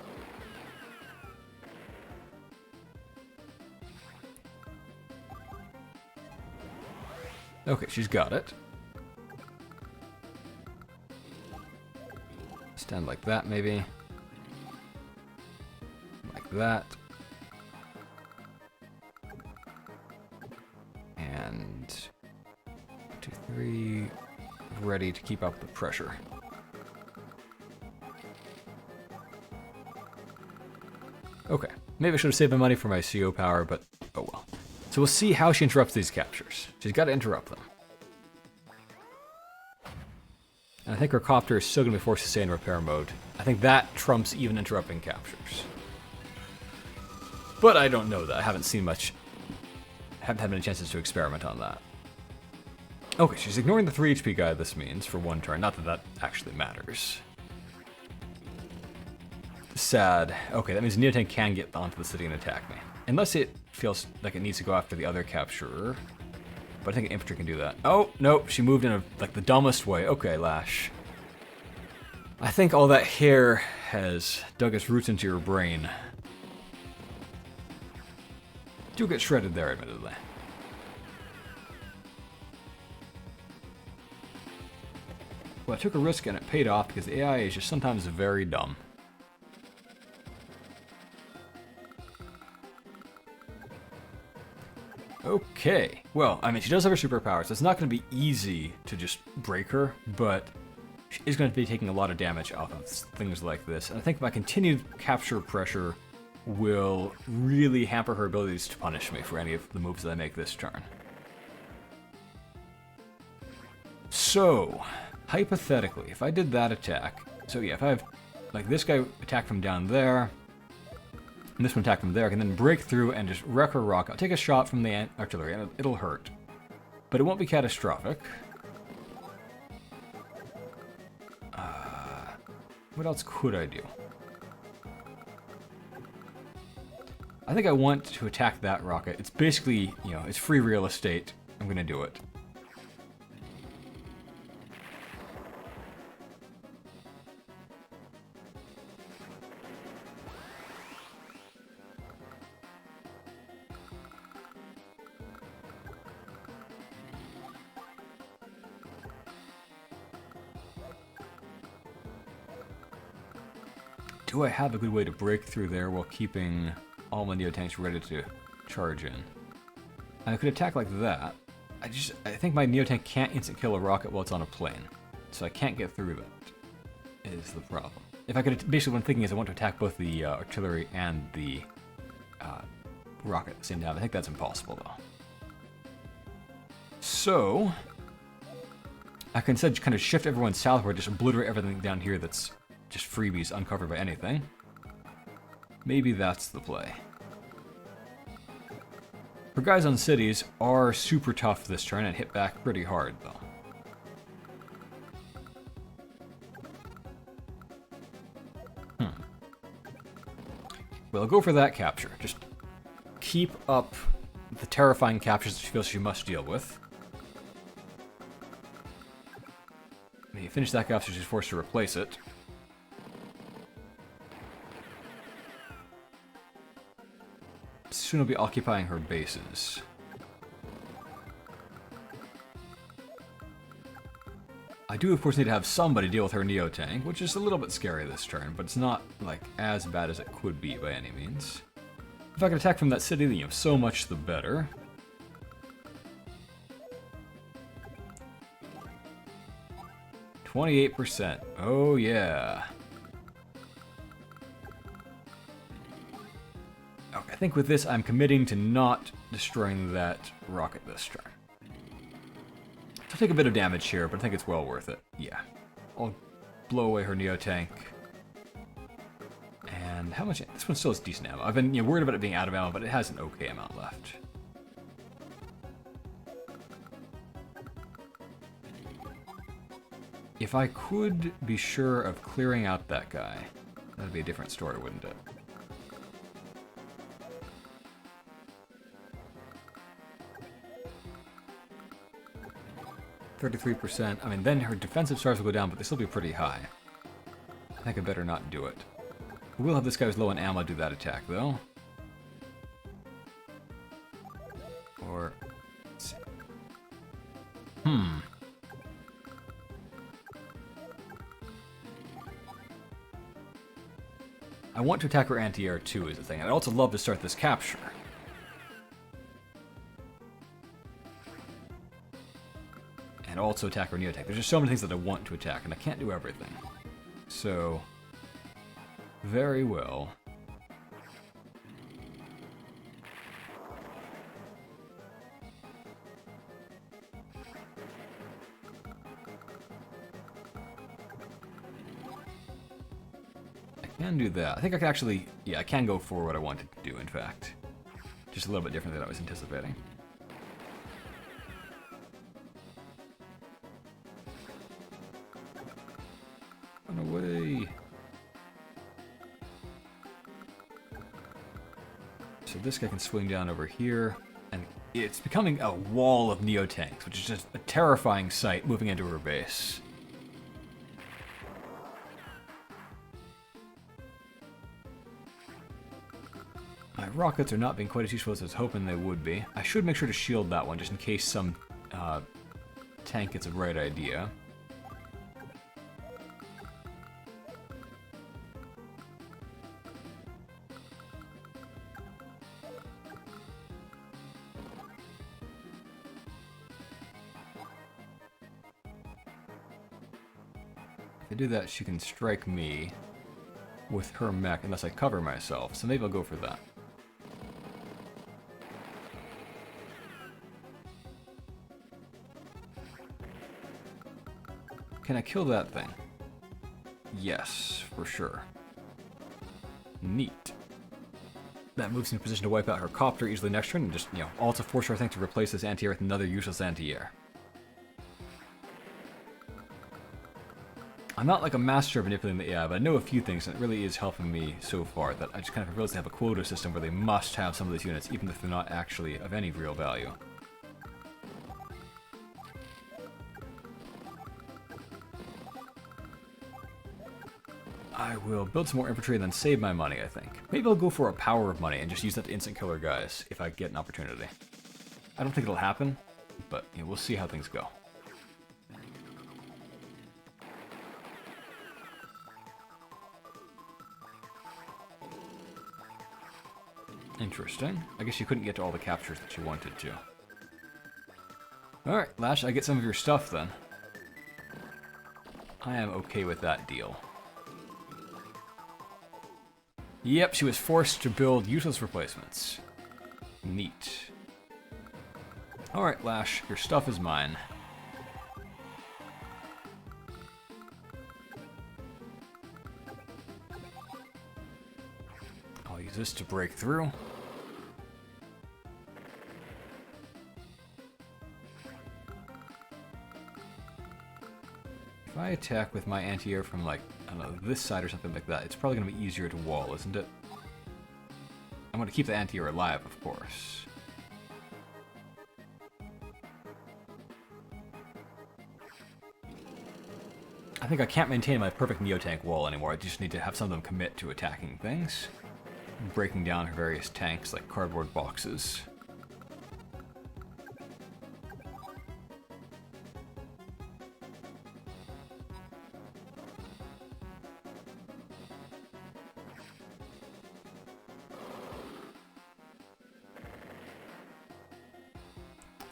Okay, she's got it. Stand like that, maybe. Like that. And 2, 3, ready to keep up the pressure. Okay, maybe I should have saved my money for my CO power, but oh well. So we'll see how she interrupts these captures. She's got to interrupt them. And I think her copter is still going to be forced to stay in repair mode. I think that trumps even interrupting captures. But I don't know that. I haven't seen much. Haven't had many chances to experiment on that. Okay, she's ignoring the 3 HP guy this means for 1 turn. Not that that actually matters. Sad. Okay, that means Neotank can get onto the city and attack me. Unless it feels like it needs to go after the other capturer. But I think an infantry can do that. Oh, no, she moved in like the dumbest way. Okay, Lash. I think all that hair has dug its roots into your brain. Do get shredded there, admittedly. Well, I took a risk and it paid off because the AI is just sometimes very dumb. Okay, well, I mean, she does have her superpowers, so it's not going to be easy to just break her, but she is going to be taking a lot of damage off of things like this, and I think my continued capture pressure will really hamper her abilities to punish me for any of the moves that I make this turn. So, hypothetically, if I did that attack, so yeah, if I have, like, this guy attack from down there, and this one attack from there, I can then break through and just wreck her rocket. I'll take a shot from the artillery, and it'll hurt. But it won't be catastrophic. What else could I do? I think I want to attack that rocket. It's basically, you know, it's free real estate. I'm going to do it. Do I have a good way to break through there while keeping all my Neotanks ready to charge in? I could attack like that. I think my Neotank can't instant kill a rocket while it's on a plane. So I can't get through that, is the problem. If I could, basically what I'm thinking is I want to attack both the artillery and the rocket at the same time. I think that's impossible though. So, I can instead kind of shift everyone southward, just obliterate everything down here that's just freebies uncovered by anything. Maybe that's the play. Her guys on cities are super tough this turn and hit back pretty hard, though. Well, I'll go for that capture. Just keep up the terrifying captures that she feels she must deal with. When you finish that capture, she's forced to replace it. Soon will be occupying her bases. I do, of course, need to have somebody deal with her Neotank, which is a little bit scary this turn, but it's not, like, as bad as it could be by any means. If I can attack from that city, then you have so much the better. %. Oh, yeah. Okay, I think with this, I'm committing to not destroying that rocket this turn. I'll take a bit of damage here, but I think it's well worth it. Yeah. I'll blow away her Neotank. And And how much? This one still has decent ammo. I've been worried about it being out of ammo, but it has an okay amount left. If I could be sure of clearing out that guy, that'd be a different story, wouldn't it? %. I mean, then her defensive stars will go down, but they still be pretty high. I think I better not do it. We'll have this guy who's low on ammo do that attack, though. Or... let's see. I want to attack her anti-air too, is the thing. I'd also love to start this capture. And also attack her neo-attack. There's just so many things that I want to attack, and I can't do everything. So... very well. I can do that. I think I can actually... yeah, I can go for what I wanted to do, in fact. Just a little bit different than I was anticipating. Run away! So this guy can swing down over here, and it's becoming a wall of neo-tanks, which is just a terrifying sight moving into her base. My rockets are not being quite as useful as I was hoping they would be. I should make sure to shield that one, just in case some tank gets a right idea. If I do that, she can strike me with her mech unless I cover myself, so maybe I'll go for that. Can I kill that thing? Yes, for sure. Neat. That moves in position to wipe out her copter easily next turn, and just, alt a 4-star thing to replace this anti-air with another useless anti-air. I'm not like a master of manipulating the AI, but I know a few things, and it really is helping me so far that I just kind of realized they have a quota system where they must have some of these units, even if they're not actually of any real value. I will build some more infantry and then save my money, I think. Maybe I'll go for a power of money and just use that to instant kill her guys if I get an opportunity. I don't think it'll happen, but we'll see how things go. Interesting. I guess you couldn't get to all the captures that you wanted to. Alright, Lash, I get some of your stuff then. I am okay with that deal. Yep, she was forced to build useless replacements. Neat. Alright, Lash, your stuff is mine. I'll use this to break through. If I attack with my anti-air from, like, I don't know, this side or something like that, it's probably going to be easier to wall, isn't it? I'm going to keep the anti-air alive, of course. I think I can't maintain my perfect neo-tank wall anymore. I just need to have some of them commit to attacking things. Breaking down her various tanks like cardboard boxes.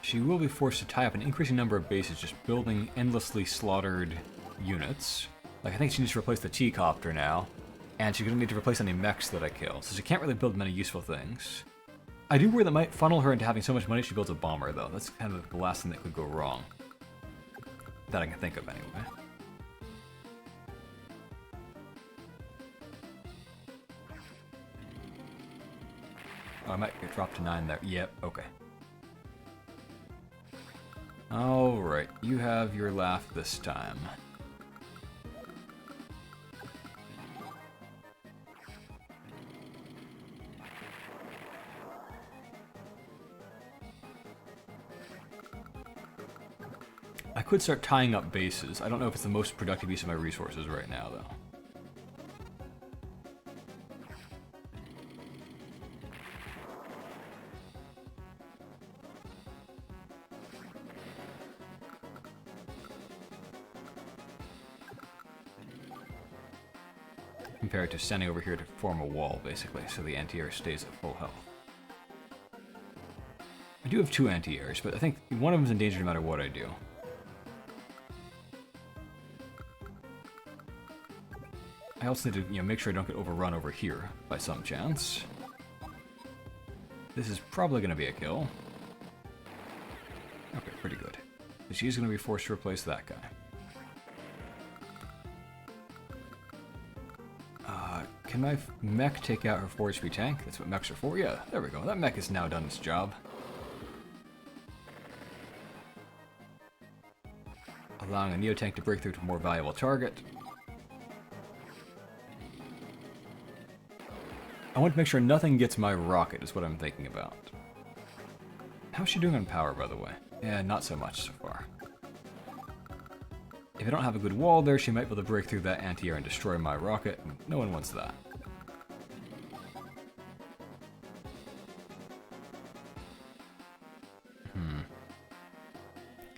She will be forced to tie up an increasing number of bases just building endlessly slaughtered units. Like, I think she needs to replace the T-copter now, and she's going to need to replace any mechs that I kill, so she can't really build many useful things. I do worry that might funnel her into having so much money she builds a bomber, though. That's kind of the last thing that could go wrong. That I can think of, anyway. I might get dropped to 9 there. Yep, okay. Alright, you have your laugh this time. I could start tying up bases. I don't know if it's the most productive use of my resources right now, though. Compared to standing over here to form a wall, basically, so the anti-air stays at full health. I do have 2 anti-airs, but I think one of them is in danger no matter what I do. I also need to, make sure I don't get overrun over here by some chance. This is probably going to be a kill. Okay, pretty good. But she's going to be forced to replace that guy. Can my mech take out her 4 HP tank? That's what mechs are for? Yeah, there we go. That mech has now done its job. Allowing a Neo tank to break through to a more valuable target. I want to make sure nothing gets my rocket, is what I'm thinking about. How's she doing on power, by the way? Yeah, not so much so far. If I don't have a good wall there, she might be able to break through that anti-air and destroy my rocket. No one wants that.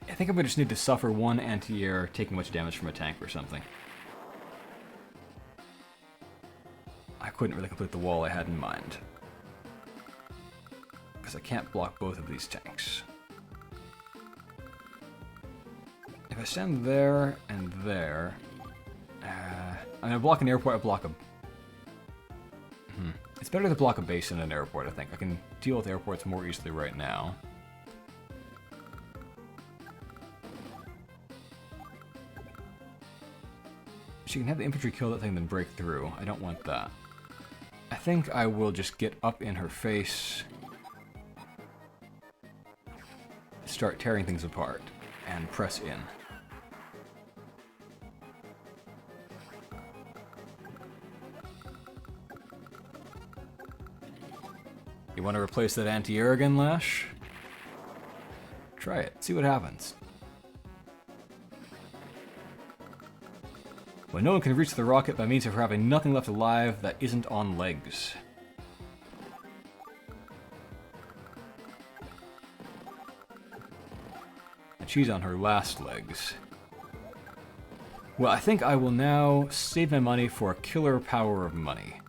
I think I'm going to just need to suffer 1 anti-air taking much damage from a tank or something. I couldn't really complete the wall I had in mind. Because I can't block both of these tanks. If I stand there and there... I'm going to block an airport, I block a... It's better to block a base than an airport, I think. I can deal with airports more easily right now. She can have the infantry kill that thing, then break through. I don't want that. I think I will just get up in her face, start tearing things apart, and press in. You want to replace that anti-air again, Lash? Try it. See what happens. When no one can reach the rocket by means of her having nothing left alive that isn't on legs. And she's on her last legs. Well, I think I will now save my money for a killer power of money.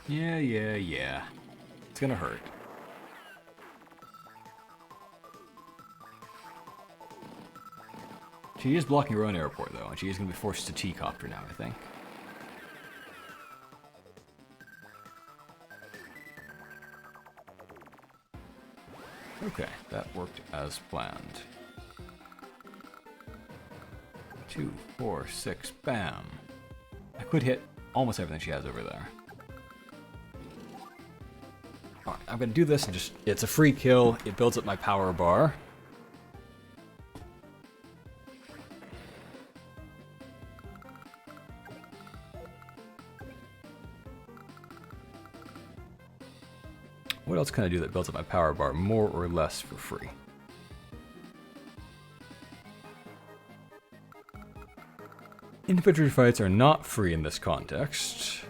Yeah. It's gonna hurt. She is blocking her own airport, though, and she is going to be forced to T-copter now, I think. Okay, that worked as planned. 2, 4, 6, bam. I could hit almost everything she has over there. Alright, I'm going to do this and just... It's a free kill. It builds up my power bar. What else can I do that builds up my power bar more or less for free? Infantry fights are not free in this context.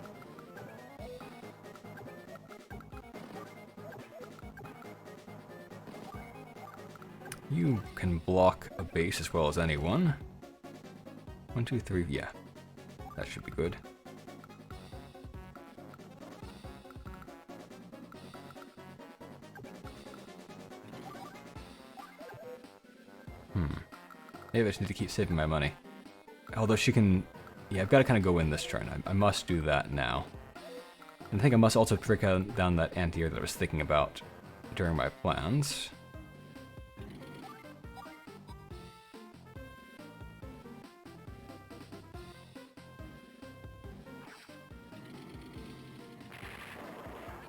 You can block a base as well as anyone. 1, 2, 3, yeah. That should be good. Maybe I just need to keep saving my money. Although she can... Yeah, I've got to kind of go in this turn. I must do that now. And I think I must also break down that anti-air that I was thinking about during my plans.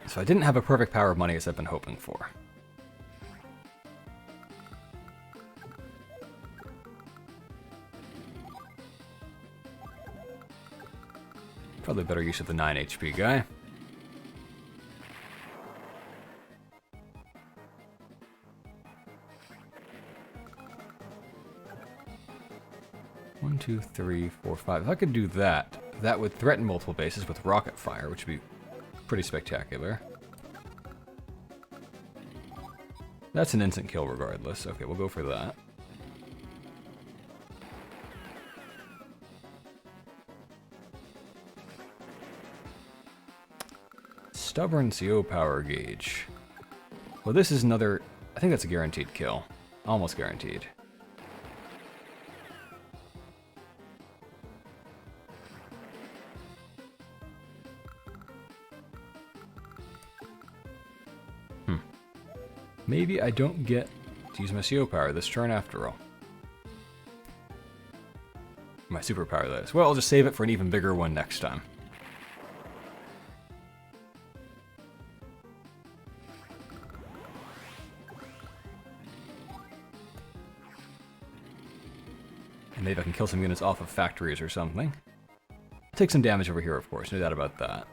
So I didn't have a perfect power of money as I've been hoping for. Probably better use of the 9 HP guy. One, two, three, four, five. If I could do that, that would threaten multiple bases with rocket fire, which would be pretty spectacular. That's an instant kill regardless. Okay, we'll go for that. Stubborn CO power gauge. Well, this is another... I think that's a guaranteed kill. Almost guaranteed. Maybe I don't get to use my CO power this turn after all. My superpower, that is. Well, I'll just save it for an even bigger one next time. And maybe I can kill some units off of factories or something. Take some damage over here, of course, no doubt about that.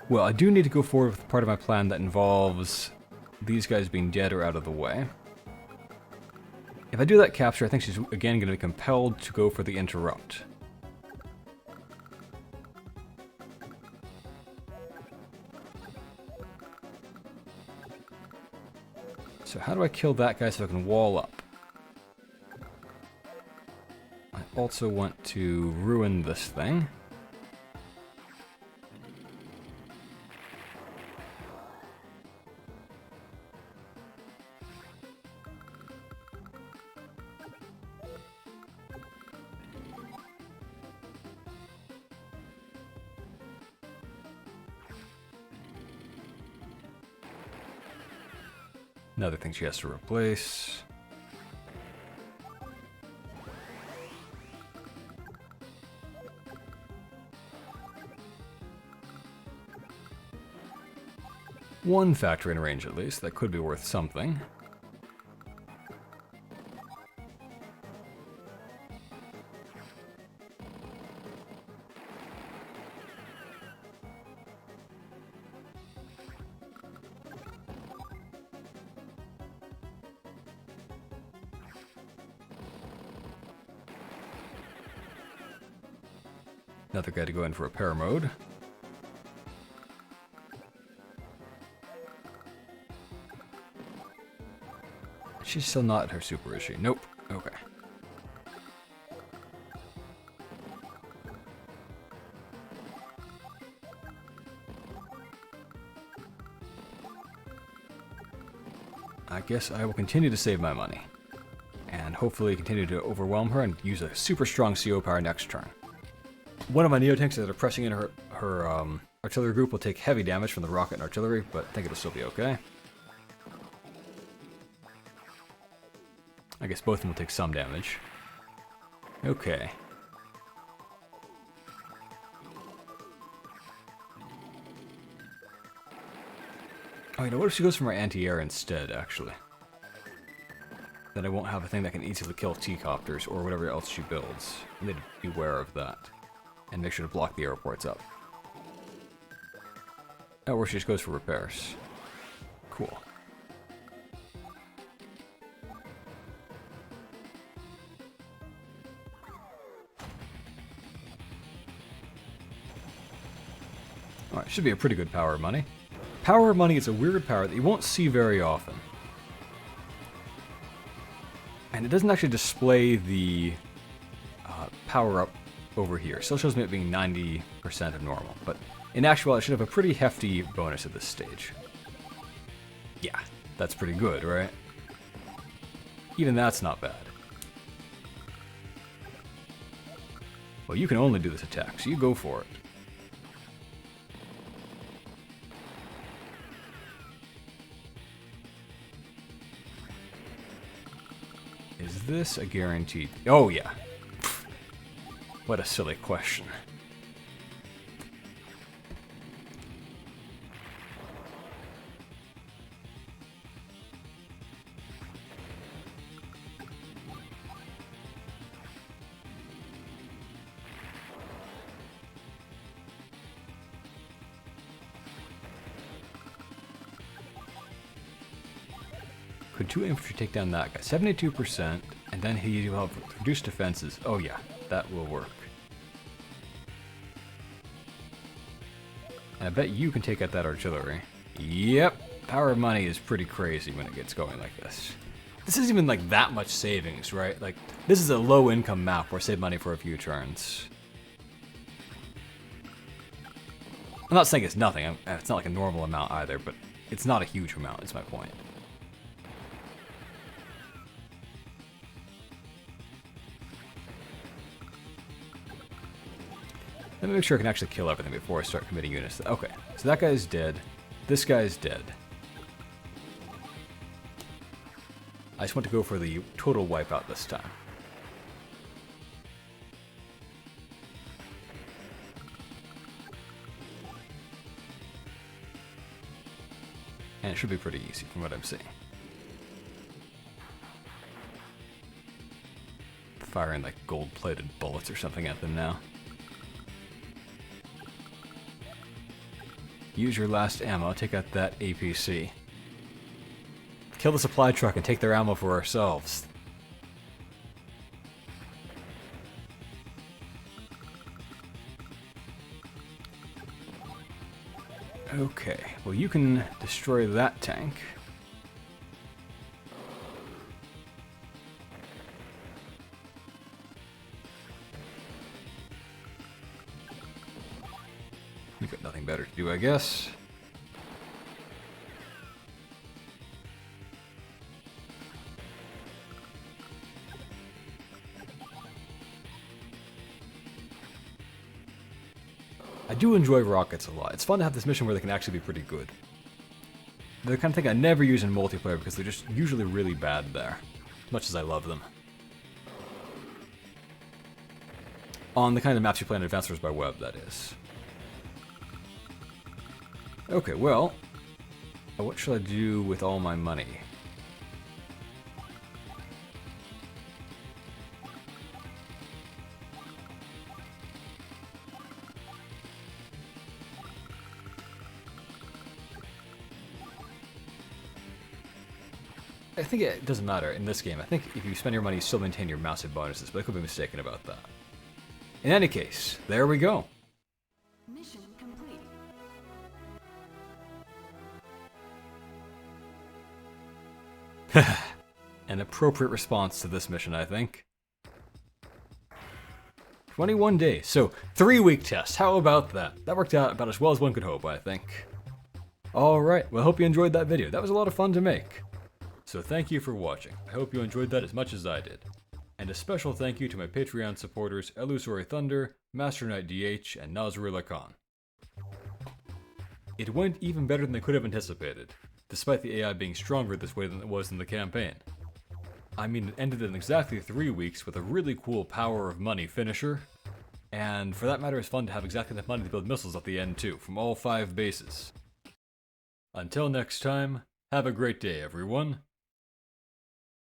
Well, I do need to go forward with part of my plan that involves these guys being dead or out of the way. If I do that capture, I think she's again going to be compelled to go for the interrupt. So how do I kill that guy so I can wall up? I also want to ruin this thing. Another thing she has to replace. One factory in range at least, that could be worth something. Another guy to go in for repair mode. She's still not at her super, is she? Nope. Okay. I guess I will continue to save my money. And hopefully continue to overwhelm her and use a super strong CO power next turn. One of my Neotanks that are pressing in her artillery group will take heavy damage from the rocket and artillery, but I think it'll still be okay. I guess both of them will take some damage. Okay. Oh, you know, what if she goes for my anti-air instead, actually? Then I won't have a thing that can easily kill T-copters or whatever else she builds. I need to be aware of that. And make sure to block the airports up. Oh, or she just goes for repairs. Cool. Alright, should be a pretty good power of money. Power of money is a weird power that you won't see very often. And it doesn't actually display the power up over here. Still shows me it being 90% of normal, but in actuality, it should have a pretty hefty bonus at this stage. Yeah, that's pretty good, right? Even that's not bad. Well, you can only do this attack, so you go for it. Is this a guaranteed? Oh, yeah. What a silly question. Could 2 infantry take down that guy? 72%, and then he will have reduced defenses. Oh yeah, that will work. And I bet you can take out that artillery. Yep, power of money is pretty crazy when it gets going like this. This isn't even like that much savings, right? Like, this is a low income map where save money for a few turns. I'm not saying it's nothing, it's not like a normal amount either, but it's not a huge amount, is my point. Let me make sure I can actually kill everything before I start committing units. Okay, so that guy's dead. This guy's dead. I just want to go for the total wipeout this time. And it should be pretty easy from what I'm seeing. Firing like gold-plated bullets or something at them now. Use your last ammo, take out that APC. Kill the supply truck and take their ammo for ourselves. Okay, well you can destroy that tank. You've got nothing better to do, I guess. I do enjoy rockets a lot. It's fun to have this mission where they can actually be pretty good. They're the kind of thing I never use in multiplayer because they're just usually really bad there, as much as I love them. On the kind of maps you play on Advanced Wars by Web, that is. Okay, well, what shall I do with all my money? I think it doesn't matter in this game. I think if you spend your money, you still maintain your massive bonuses, but I could be mistaken about that. In any case, there we go. Mission complete. An appropriate response to this mission, I think. 21 days, so 3-week test. How about that? That worked out about as well as one could hope, I think. Alright, well I hope you enjoyed that video. That was a lot of fun to make. So thank you for watching. I hope you enjoyed that as much as I did. And a special thank you to my Patreon supporters Illusory Thunder, Master Knight DH, and Nazrullah Khan. It went even better than I could have anticipated, despite the AI being stronger this way than it was in the campaign. I mean, it ended in exactly 3 weeks with a really cool power of money finisher, and for that matter it's fun to have exactly enough money to build missiles at the end too, from all 5 bases. Until next time, have a great day everyone.